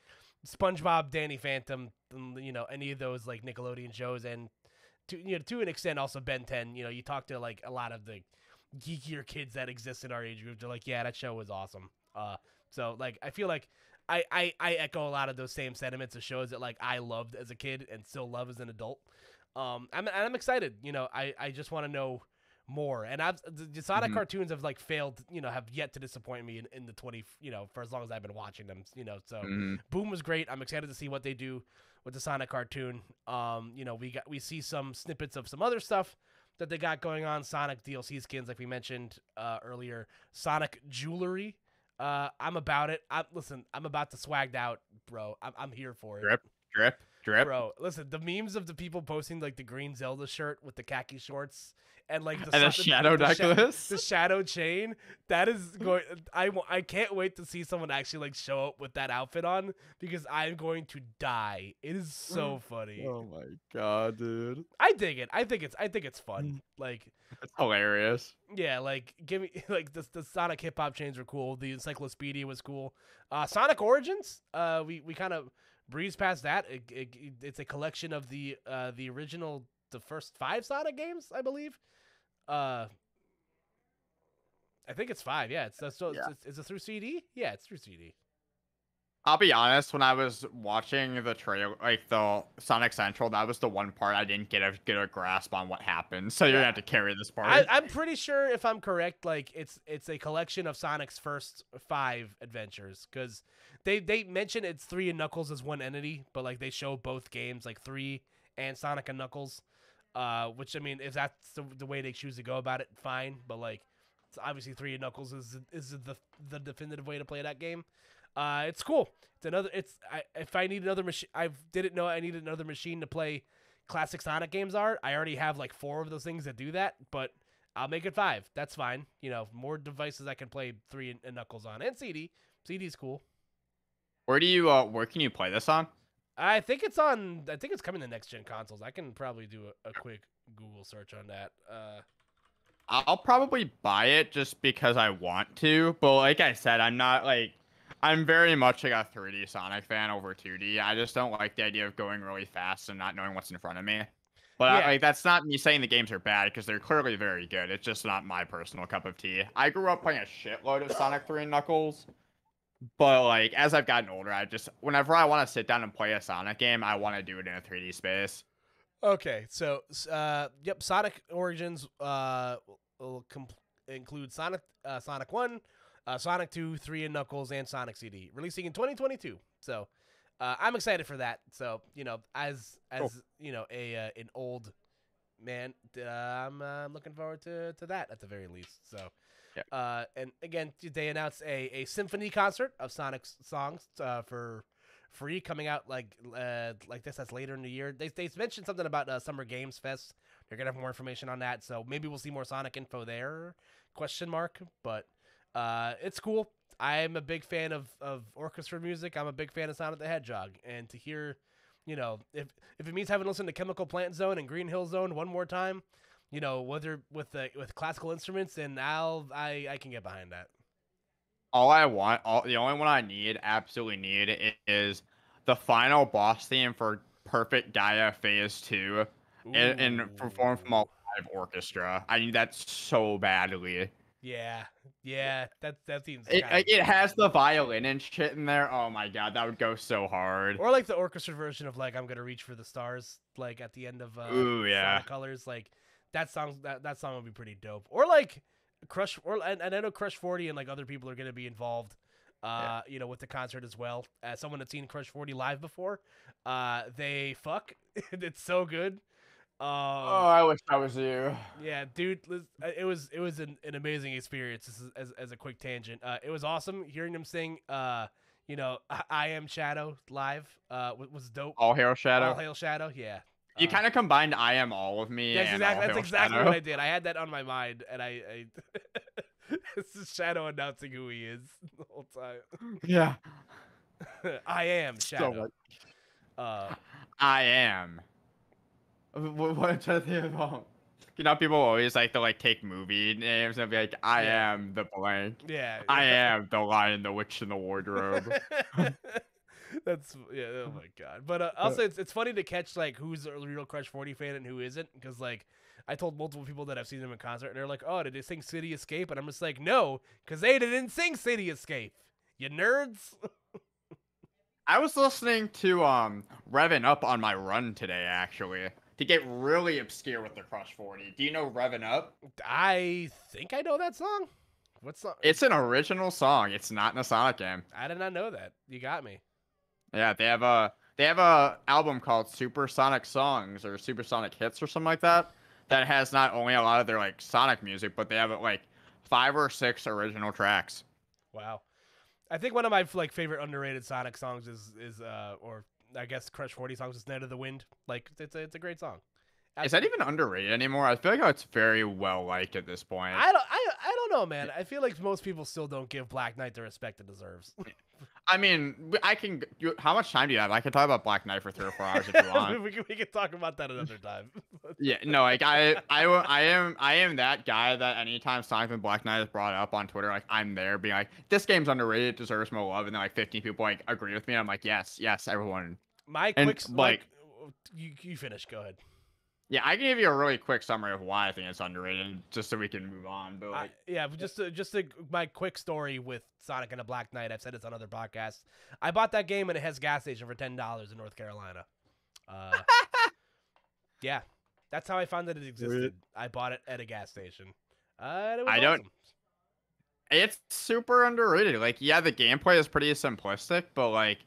SpongeBob, Danny Phantom, any of those like Nickelodeon shows, and to an extent also Ben 10. You talk to like a lot of the geekier kids that exist in our age group. They're like, yeah, that show was awesome. So like I feel like I echo a lot of those same sentiments of shows that like I loved as a kid and still love as an adult. I'm excited. I just want to know more. And the Sonic Hmm. cartoons have like failed, have yet to disappoint me in the 20, for as long as I've been watching them, so Hmm. Boom was great. I'm excited to see what they do with the Sonic cartoon. We see some snippets of some other stuff that they got going on. Sonic DLC skins, like we mentioned earlier. Sonic jewelry. I'm about it. I'm about to swagged out, bro. I'm here for it. Drip, drip, drip, Bro, listen, the memes of the people posting like the green Zelda shirt with the khaki shorts and like and the shadow necklace. the shadow chain, that is going. I can't wait to see someone actually like show up with that outfit on because I'm going to die. It is so funny. Oh my god, dude, I dig it. I think it's fun. Like, it's hilarious. yeah, like give me like the Sonic hip hop chains were cool. The Encyclopedia was cool. Sonic Origins. We kind of breeze past that. It's a collection of the original, the first 5 Sonic games, I believe. I think it's 5. Yeah, Yeah. is it through CD? Yeah, it's through CD. I'll be honest, when I was watching the trailer, like the Sonic Central, that was the one part I didn't get a grasp on what happened. So you're gonna Yeah, have to carry this part. I'm pretty sure if I'm correct, like it's a collection of Sonic's first 5 adventures because they mention it's 3 and Knuckles as one entity, but like they show both games like 3 and Sonic and Knuckles. Which I mean, if that's the way they choose to go about it, fine. But like, it's obviously 3 and Knuckles is the definitive way to play that game. It's cool. It's another. If I need another machine, I didn't know I needed another machine to play classic Sonic games are. I already have like 4 of those things that do that, but I'll make it 5. That's fine. More devices I can play 3 and Knuckles on, and CD. CD's cool. Where can you play this on? I think it's on. I think it's coming to next gen consoles. I can probably do a quick Google search on that. I'll probably buy it just because I want to, but like I said, I'm very much like a 3D Sonic fan over 2D. I just don't like the idea of going really fast and not knowing what's in front of me. But Yeah. that's not me saying the games are bad because they're clearly very good. It's just not my personal cup of tea. I grew up playing a shitload of Sonic 3 and Knuckles, but like as I've gotten older, whenever I want to sit down and play a Sonic game, I want to do it in a 3D space. Okay, so yep, Sonic Origins will include Sonic 1, Sonic 2, 3 and Knuckles, and Sonic CD, releasing in 2022. So I'm excited for that. So as Cool. an old man, I'm looking forward to that at the very least. So. Yeah. And again, they announced a symphony concert of Sonic's songs for free coming out like this. That's later in the year. They mentioned something about Summer Games Fest. They're gonna have more information on that, so maybe we'll see more Sonic info there? Question mark. But it's cool. I'm a big fan of orchestra music. I'm a big fan of Sonic the Hedgehog, and to hear, if it means having to listen to Chemical Plant Zone and Green Hill Zone one more time, whether with classical instruments, and I can get behind that. The only one I absolutely need is the final boss theme for Perfect Gaia Phase 2 and performed from a Ooh. live orchestra. I need that so badly. Yeah, that seems It has the violin and shit in there. Oh my god, that would go so hard. or like the orchestra version of like I'm gonna reach for the stars, like at the end of Ooh, yeah. Sonic Colors, like that song would be pretty dope. Or like Crush, and I know Crush 40 and like other people are gonna be involved, Yeah. with the concert as well. As someone that's seen Crush 40 live before, they fuck. It's so good. Oh, I wish I was you. Yeah, dude, it was an amazing experience. This is, as a quick tangent, it was awesome hearing them sing. I Am Shadow live. Was dope. All Hail All Shadow. Hail Shadow, yeah. You kind of combined "I Am All of Me" and That's exactly Shadow. what I did. I had that on my mind, and I this is Shadow announcing who he is the whole time. Yeah. I am Shadow. I am. What I'm trying to think about. You know, people always like to like take movie names and be like, "I am the blank." Yeah. I am the Lion, the Witch, and the Wardrobe. That's oh my god. But also it's funny to catch like who's a real Crush 40 fan and who isn't, because like I told multiple people that I've seen them in concert and they're like, "Oh, did they sing City Escape?" And I'm just like, "No, because they didn't sing City Escape, you nerds." I was listening to Revving Up on my run today, actually, to get really obscure with the Crush 40. Do you know Revving Up? I think I know that song. What song? It's an original song. It's not in a Sonic game. I did not know that. You got me. Yeah, they have a album called Supersonic Songs or Supersonic Hits or something like that. That has not only a lot of their like Sonic music, but they have like 5 or 6 original tracks. Wow. I think one of my like favorite underrated Sonic songs is or I guess Crush 40 songs is "Night of the Wind." Like it's a great song. Is that even underrated anymore? I feel like it's very well liked at this point. I don't know, man. I feel like most people still don't give Black Knight the respect it deserves. I mean, how much time do you have? I can talk about Black Knight for 3 or 4 hours if you want. we can talk about that another time. Yeah, no, like I am that guy that anytime Sonic and Black Knight is brought up on Twitter, like I'm there being like, this game's underrated, deserves more love, and then like 15 people like agree with me. And I'm like, yes, everyone. You finish. Go ahead. Yeah, I can give you a really quick summary of why I think it's underrated, just so we can move on. But like, my quick story with Sonic and the Black Knight. I've said this on other podcasts. I bought that game and it has gas station for $10 in North Carolina. Yeah, that's how I found that it existed. I bought it at a gas station. It was awesome. It's super underrated. Like, yeah, the gameplay is pretty simplistic, but like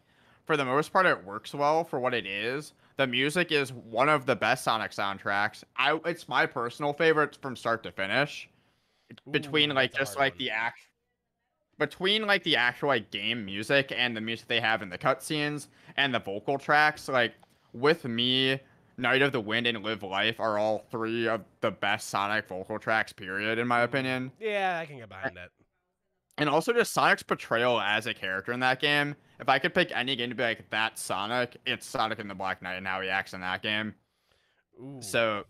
for the most part, it works well for what it is. The music is one of the best Sonic soundtracks. It's my personal favorite from start to finish. Between like just like the actual like game music and the music they have in the cutscenes and the vocal tracks, like with me, Night of the Wind and Live Life are all 3 of the best Sonic vocal tracks, period, in my opinion. Yeah, I can get behind that. And also just Sonic's portrayal as a character in that game. If I could pick any game to be like, that's Sonic, it's Sonic and the Black Knight and how he acts in that game. Ooh. So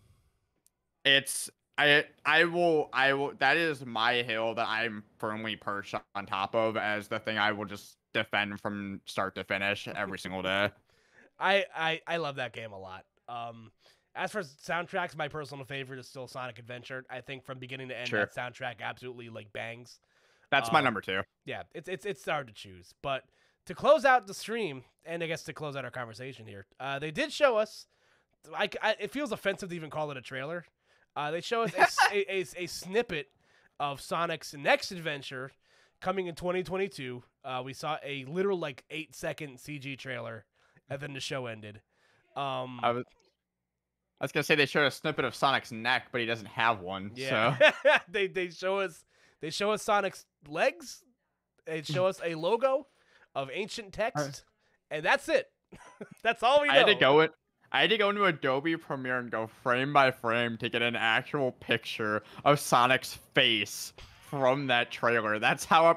it's I will that is my hill that I'm firmly perched on top of as the thing I will just defend from start to finish every single day. I love that game a lot. As for soundtracks, my personal favorite is still Sonic Adventure. I think from beginning to end, that soundtrack absolutely like bangs. That's my number 2. Yeah, it's hard to choose. But to close out the stream, and I guess to close out our conversation here, they did show us. It feels offensive to even call it a trailer. They show us a snippet of Sonic's next adventure coming in 2022. We saw a literal like 8-second CG trailer, and then the show ended. I was gonna say they showed a snippet of Sonic's neck, but he doesn't have one. Yeah. So they show us Sonic's legs. They show us a logo of ancient text, and that's it. That's all we know. I had to go into Adobe Premiere and go frame by frame to get an actual picture of Sonic's face from that trailer. That's how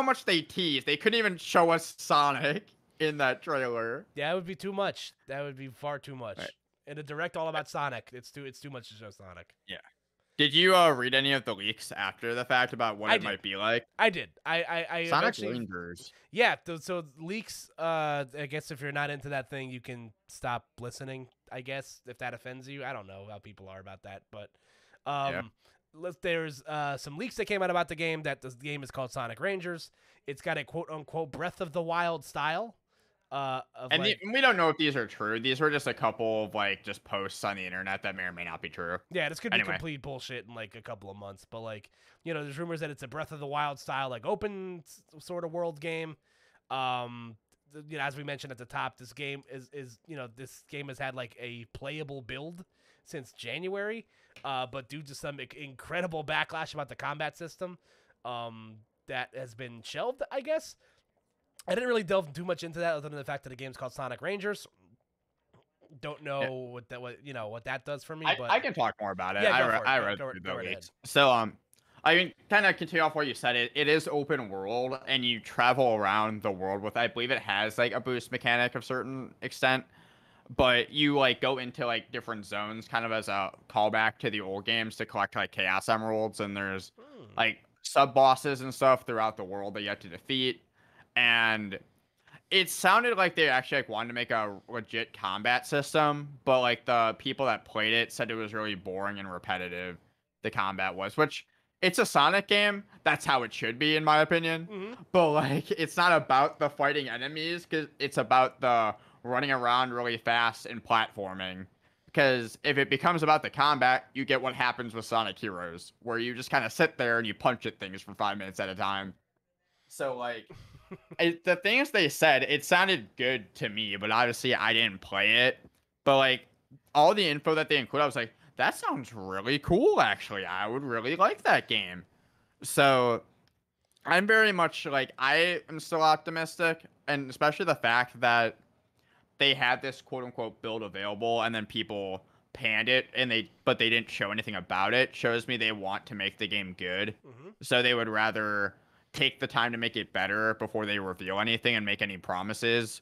much they teased. They couldn't even show us Sonic in that trailer. Yeah, it would be too much. That would be far too much. Right. In a direct all about Sonic, it's too much to show Sonic. Yeah. Did you read any of the leaks after the fact about what it might be like? I did. I Sonic Rangers. Yeah. So leaks. I guess if you're not into that thing, you can stop listening. I guess if that offends you, I don't know how people are about that, but there's some leaks that came out about the game that the game is called Sonic Rangers. It's got a quote unquote Breath of the Wild style. We don't know if these are true. These were just a couple of like just posts on the internet that may or may not be true. Yeah, this could be complete bullshit in like a couple of months, but like, you know, there's rumors that it's a Breath of the Wild style, like open sort of world game. You know, as we mentioned at the top, this game is this game has had like a playable build since January, but due to some incredible backlash about the combat system, that has been shelved, I guess. I didn't really delve too much into that other than the fact that the game's called Sonic Rangers. don't know what that does for me. But I can talk more about it. yeah, go for it. I read Go through the right leaks. ahead. So I can kind of continue off what you said. It is open world, and you travel around the world with. I believe it has like a boost mechanic of certain extent, but you like go into like different zones, kind of as a callback to the old games to collect like chaos emeralds, and there's like sub bosses and stuff throughout the world that you have to defeat, and it sounded like they actually like wanted to make a legit combat system, but like the people that played it said it was really boring and repetitive. The combat was, which it's a Sonic game. That's how it should be, in my opinion. But like, it's not about the fighting enemies, because it's about the running around really fast and platforming. Because if it becomes about the combat, you get what happens with Sonic Heroes, where you just kind of sit there and you punch at things for 5 minutes at a time. So like. The things they said, it sounded good to me, but obviously I didn't play it. But like all the info that they include, I was like, that sounds really cool. Actually, I would really like that game. So I'm very much like I am still optimistic, and especially the fact that they had this quote unquote build available, and then people panned it, and but they didn't show anything about it. Shows me they want to make the game good, so they would rather take the time to make it better before they reveal anything and make any promises,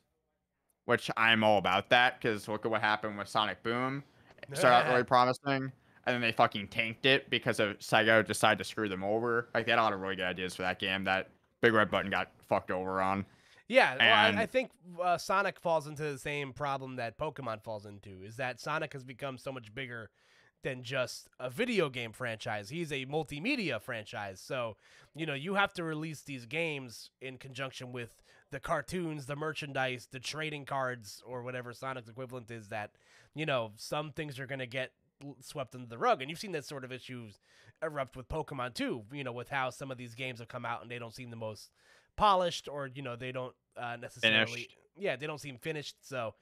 which I'm all about that, because look at what happened with Sonic Boom. It started out really promising, and then they fucking tanked it because of Sega decided to screw them over. Like, they had a lot of really good ideas for that game that Big Red Button got fucked over on. Yeah, well, I think Sonic falls into the same problem that Pokemon falls into, is that Sonic has become so much bigger than just a video game franchise. He's a multimedia franchise. So, you have to release these games in conjunction with the cartoons, the merchandise, the trading cards, or whatever Sonic's equivalent is, that, some things are going to get swept under the rug. And you've seen that sort of issues erupt with Pokemon too, with how some of these games have come out and they don't seem the most polished, or, they don't necessarily, finished. Yeah, they don't seem finished. So,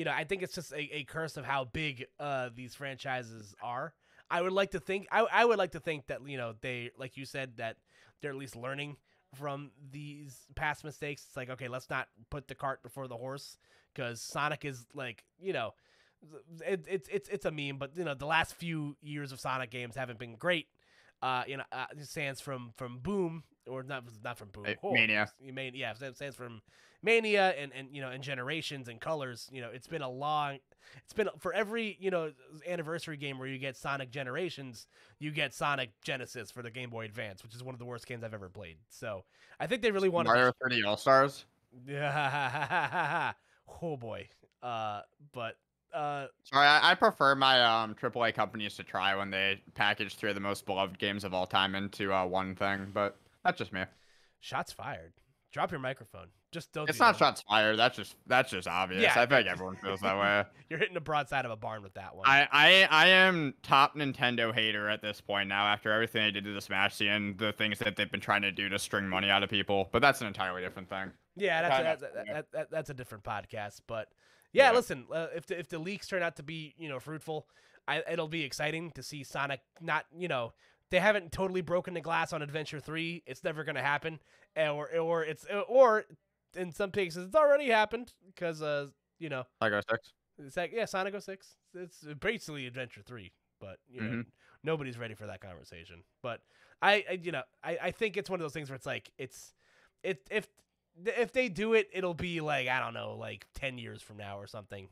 I think it's just a curse of how big these franchises are. I would like to think that, they, like you said, that they're at least learning from these past mistakes. It's like, okay, let's not put the cart before the horse, because Sonic is like, it's a meme, but the last few years of Sonic games haven't been great. Sans from Boom, or not from Boom. Mania. Yeah, sans from Mania and Generations and Colors. It's been for every anniversary game where you get Sonic Generations, you get Sonic Genesis for the Game Boy Advance, which is one of the worst games I've ever played. So I think they really wanted Mario 3D All Stars. Yeah, oh boy. Sorry, I prefer my AAA companies to try when they package three of the most beloved games of all time into one thing, but that's just me. Shots fired. Drop your microphone. Just don't. It's not shots fired. That's just obvious. Yeah. I feel like everyone feels that way. You're hitting the broadside of a barn with that one. I am top Nintendo hater at this point now, after everything they did to the Smash scene, the things that they've been trying to do to string money out of people. But that's an entirely different thing. Yeah, that's a different podcast. But yeah. Listen, if the leaks turn out to be fruitful, it'll be exciting to see Sonic not they haven't totally broken the glass on Adventure 3. It's never going to happen, or in some cases it's already happened, because Lego 6. It's like, yeah, Sonic 06. It's basically Adventure 3, but nobody's ready for that conversation. But I think it's one of those things where it's like if they do it, it'll be like, I don't know, like 10 years from now or something.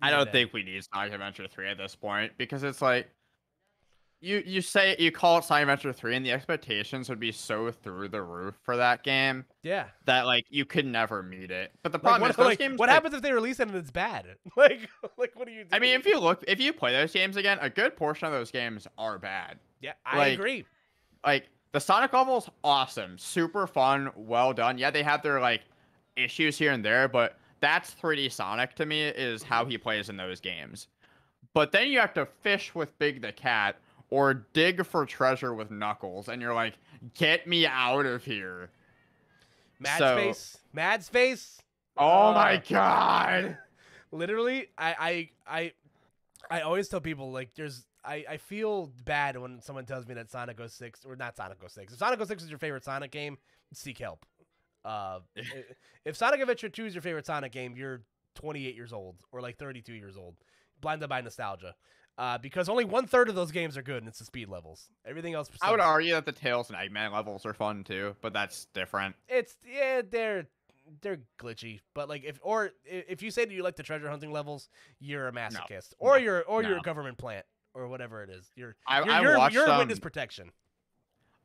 I don't think we need Sonic Adventure 3 at this point, because it's like you call it Sonic Adventure 3, and the expectations would be so through the roof for that game. Yeah. That like you could never meet it. But the problem is those games. What happens if they release it and it's bad? like what do you do? I mean, if you play those games again, a good portion of those games are bad. Yeah, I agree. Like the Sonic level's awesome, super fun, well done. Yeah, they have their like issues here and there, but that's 3D Sonic to me, is how he plays in those games. But then you have to fish with Big the Cat, or dig for treasure with Knuckles, and you're like, get me out of here. Mad Space. Oh my god! Literally, I always tell people, like, I feel bad when someone tells me that Sonic 06, or not Sonic 06. If Sonic 06 is your favorite Sonic game, seek help. If Sonic Adventure 2 is your favorite Sonic game, you're 28 years old or like 32 years old, blinded by nostalgia. Because only 1/3 of those games are good, and it's the speed levels. Everything else. I would argue that the Tails and Eggman levels are fun too, but that's different. They're glitchy. But like if you say that you like the treasure hunting levels, you're a masochist, or you're a government plant or whatever it is. You're witness protection.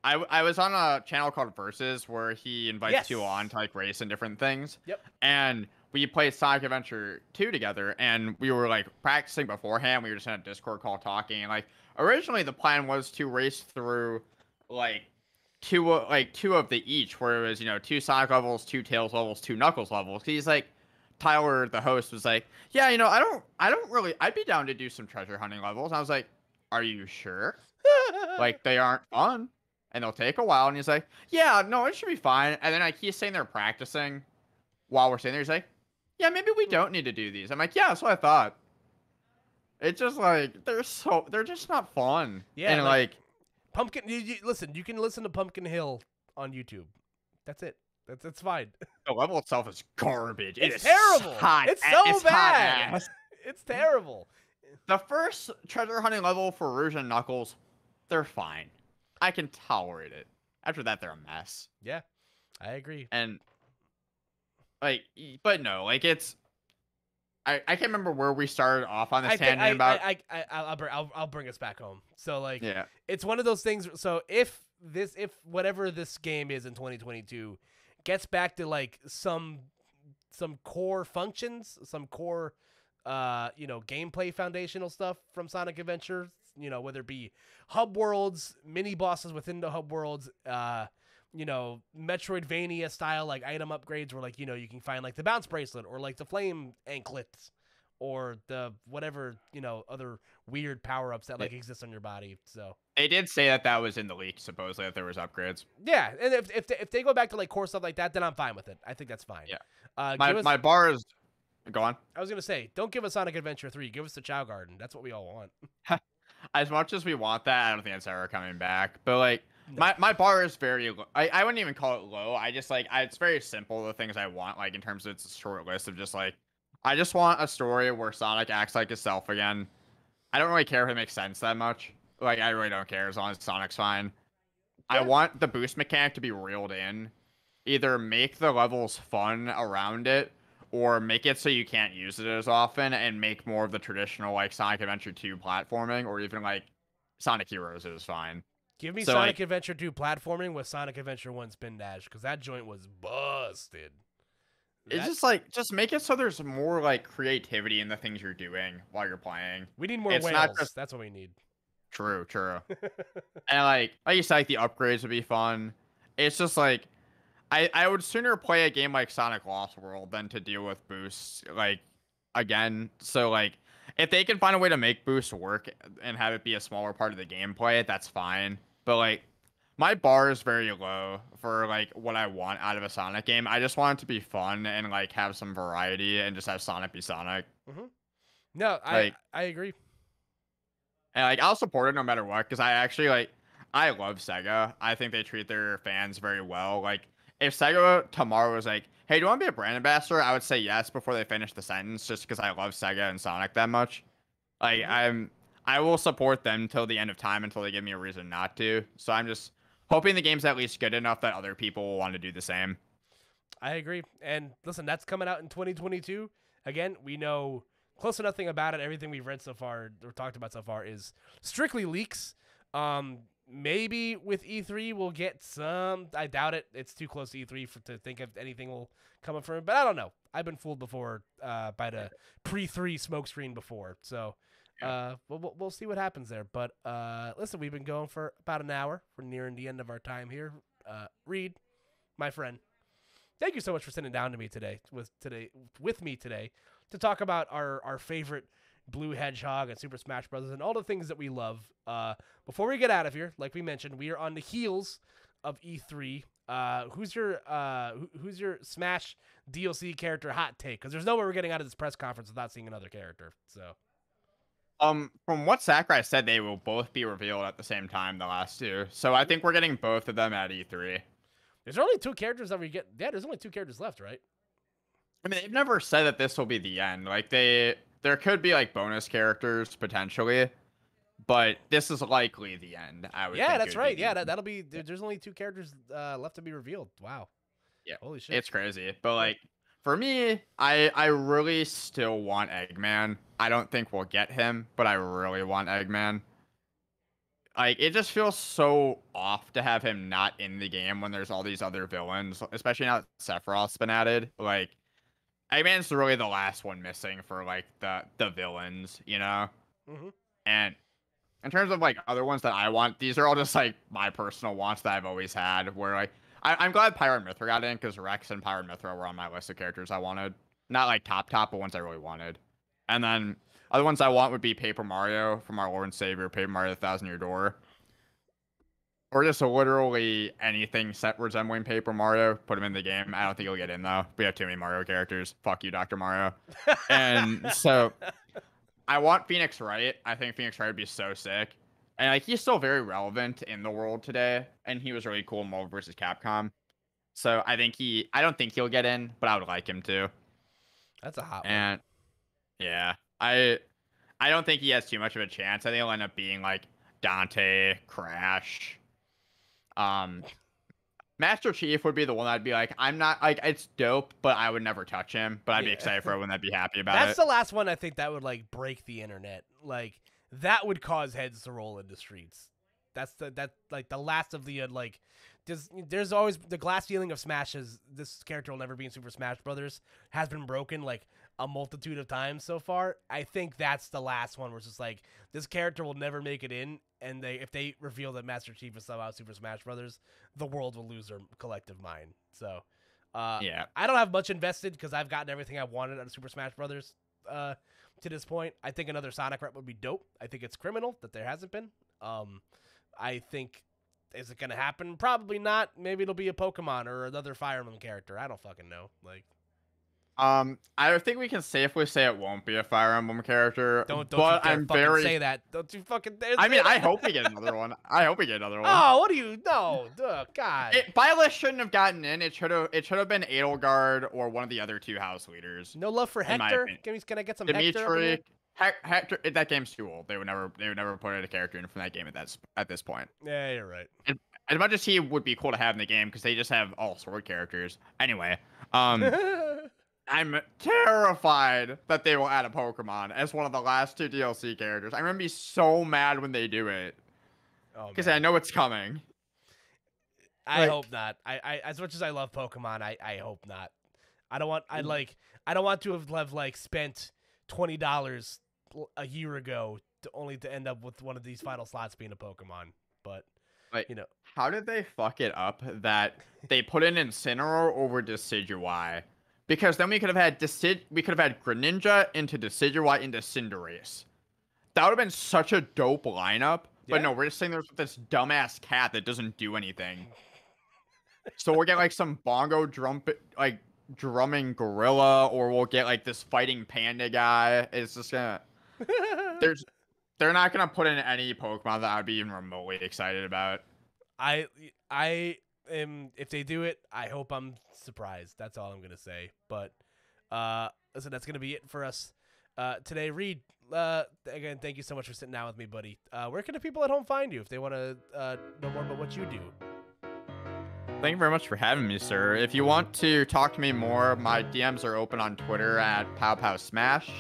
I was on a channel called Versus where he invites you on to like race and different things. Yep. And we played Sonic Adventure 2 together, and we were like practicing beforehand. We were just in a Discord call talking. And like originally the plan was to race through like two of the each, where it was 2 Sonic levels, 2 Tails levels, 2 Knuckles levels. He's like, Tyler, the host, was like, yeah, I don't really, I'd be down to do some treasure hunting levels. And I was like, are you sure? Like they aren't fun. And they'll take a while, and he's like, yeah, no, it should be fine. And then like he's sitting there practicing while we're sitting there. He's like, yeah, maybe we don't need to do these. I'm like, yeah, that's what I thought. It's just like they're just not fun. Yeah, and like Pumpkin. Listen, you can listen to Pumpkin Hill on YouTube. That's it. That's fine. The level itself is garbage. It's terrible. It's so bad. It's terrible. The first treasure hunting level for Rouge and Knuckles, they're fine. I can tolerate it. After that, they're a mess. Yeah, I agree. And like, but no, like it's. I can't remember where we started off on this tangent about. I'll bring us back home. So like, yeah, it's one of those things. So if whatever this game is in 2022 gets back to like some core functions, some core gameplay foundational stuff from Sonic Adventure, whether it be hub worlds, mini bosses within the hub worlds, Metroidvania style like item upgrades where like you can find like the bounce bracelet or like the flame anklets or the whatever other weird power-ups that like exist on your body. So they did say that was in the leak, supposedly, that there was upgrades. Yeah, and if they go back to like core stuff like that, then I'm fine with it. I think that's fine. Yeah. My bar is. Go on. I was gonna say, don't give us Sonic Adventure 3. Give us the Chow Garden. That's what we all want. As much as we want that, I don't think it's ever coming back. But like, no. my bar is very low. I wouldn't even call it low. I just like it's very simple. The things I want, like in terms of it's a short list of just like, I just want a story where Sonic acts like himself again. I don't really care if it makes sense that much. Like I really don't care as long as Sonic's fine. Yeah. I want the boost mechanic to be reeled in. Either make the levels fun around it, or make it so you can't use it as often, and make more of the traditional like Sonic Adventure 2 platforming, or even like Sonic Heroes is fine. Give me Sonic Adventure 2 platforming with Sonic Adventure 1 Spin Dash, because that joint was busted. It's just make it so there's more like creativity in the things you're doing while you're playing. We need more whales. That's what we need. True. And like you said, like the upgrades would be fun. It's just like I would sooner play a game like Sonic Lost World than to deal with boosts like again. So like if they can find a way to make boosts work and have it be a smaller part of the gameplay, that's fine. But like my bar is very low for like what I want out of a Sonic game. I just want it to be fun and like have some variety and just have Sonic be Sonic. Mm-hmm. No, I agree. And like I'll support it no matter what, because I actually I love Sega. I think they treat their fans very well. Like if Sega tomorrow was like, hey, do you want to be a brand ambassador? I would say yes before they finish the sentence, just because I love Sega and Sonic that much. Like I will support them till the end of time until they give me a reason not to. So I'm just hoping the game's at least good enough that other people will want to do the same. I agree. And listen, that's coming out in 2022. Again, we know close to nothing about it. Everything we've read so far or talked about so far is strictly leaks. Maybe with E3 we'll get some. I doubt it. It's too close to E3 to think if anything will come up from it. But I don't know. I've been fooled before by the pre-3 smokescreen before. So we'll see what happens there. But listen, we've been going for about an hour. We're nearing the end of our time here. Reed, my friend, thank you so much for sitting down to me with me today to talk about our favorite Blue Hedgehog and Super Smash Bros. And all the things that we love. Before we get out of here, like we mentioned, we are on the heels of E3. Who's your Smash DLC character hot take? Because there's no way we're getting out of this press conference without seeing another character. So, from what Sakurai said, they will both be revealed at the same time, the last two. So I think we're getting both of them at E3. There's only two characters that we get. Yeah, there's only two characters left, right? I mean, they've never said that this will be the end. Like there could be like bonus characters potentially, but this is likely the end. I would. Yeah, think that's it would right. be Yeah, there'll be. There's only 2 characters left to be revealed. Wow. Yeah, Holy shit. it's crazy. But like for me, I really still want Eggman. I don't think we'll get him, but I really want Eggman. Like it just feels so off to have him not in the game when there's all these other villains, especially now that Sephiroth's been added. Like Eggman's really the last one missing for like the villains, you know? Mm-hmm. And in terms of like other ones that I want, these are all just like my personal wants that I've always had. Where like I'm glad Pyro and Mithra got in because Rex and Pyro and Mithra were on my list of characters I wanted. Not like top, but ones I really wanted. And then other ones I want would be Paper Mario from our Lord and Savior, Paper Mario the Thousand Year Door. Or just literally anything set resembling Paper Mario. Put him in the game. I don't think he'll get in though. We have too many Mario characters. Fuck you, Dr. Mario. And so I want Phoenix Wright. I think Phoenix Wright would be so sick. And like he's still very relevant in the world today. And he was really cool in Marvel vs. Capcom. So I don't think he'll get in, but I would like him to. That's a hot one. And yeah, I don't think he has too much of a chance. I think he'll end up being like Dante, Crash. Master Chief would be the one I'd be like, I'm not like it's dope, but I would never touch him. But I'd be excited for everyone that'd be happy about it. That's the last one I think that would like break the internet. Like that would cause heads to roll in the streets. That's like the last of the like. There's always the glass ceiling of Smashes. This character will never be in Super Smash Brothers. Has been broken like a multitude of times so far. I think that's the last one where it's just like this character will never make it in, and if they reveal that Master Chief is somehow Super Smash Brothers, the world will lose their collective mind. So yeah, I don't have much invested because I've gotten everything I wanted out of Super Smash Brothers to this point. I think another Sonic rep would be dope. I think it's criminal that there hasn't been. I think. Is it going to happen? Probably not. Maybe it'll be a Pokemon or another Fire Emblem character. I don't fucking know. Like, I think we can safely say it won't be a Fire Emblem character. Don't but you I'm very say that. Don't you fucking dare I mean, say that. I hope we get another one. Oh, what do you know? God. Byleth shouldn't have gotten in. It should have been Edelgard or one of the other 2 house leaders. No love for Hector? Can I get some Dimitri, Hector, that game's too old. They would never put a character in from that game at this point. Yeah, you're right. As much as he would be cool to have in the game because they just have all sword characters. Anyway, I'm terrified that they will add a Pokemon as one of the last 2 DLC characters. I'm gonna be so mad when they do it because I know it's coming. I hope not. I as much as I love Pokemon, I hope not. I don't want to have like spent $20 a year ago only to end up with one of these final slots being a Pokemon. But like, how did they fuck it up that they put in Incineroar over Decidueye? Because then we could have had Greninja into Decidueye into Cinderace. That would have been such a dope lineup. But no, we're just sitting there with this dumbass cat that doesn't do anything. So we'll get like some bongo drumming gorilla, or we'll get like this fighting panda guy. It's just gonna they're not gonna put in any Pokemon that I'd be even remotely excited about. I am, if they do it, I hope I'm surprised. That's all I'm gonna say. But listen, that's gonna be it for us today. Reed, again, thank you so much for sitting down with me, buddy. Where can the people at home find you if they want to know more about what you do? Thank you very much for having me, sir. If you want to talk to me more, my DMs are open on Twitter at PowPowSmash.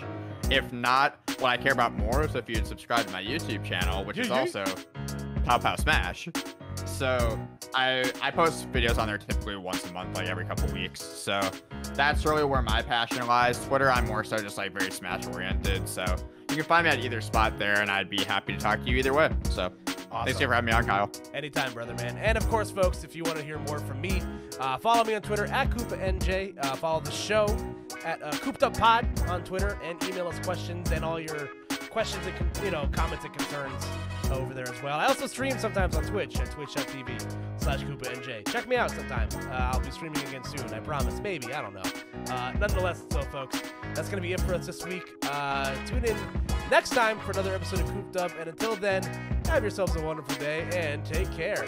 If not, what I care about more is if you'd subscribe to my YouTube channel, which is also PowPowSmash. So I post videos on there typically once a month, like every couple weeks. So that's really where my passion lies. Twitter, I'm more so just like very Smash oriented. So you can find me at either spot there, and I'd be happy to talk to you either way. So awesome. Thanks for having me on, Kyle. Anytime, brother, man. And of course, folks, if you want to hear more from me, follow me on Twitter at KoopaNJ. Follow the show at Koop'd Up Pod on Twitter, and email us questions and all your questions and comments and concerns over there as well. I also stream sometimes on Twitch at twitch.tv/KoopaNJ. Check me out sometime. I'll be streaming again soon, I promise. Maybe, I don't know. Nonetheless, so folks, that's going to be it for us this week. Tune in next time for another episode of Koop'd Up, and until then, have yourselves a wonderful day and take care.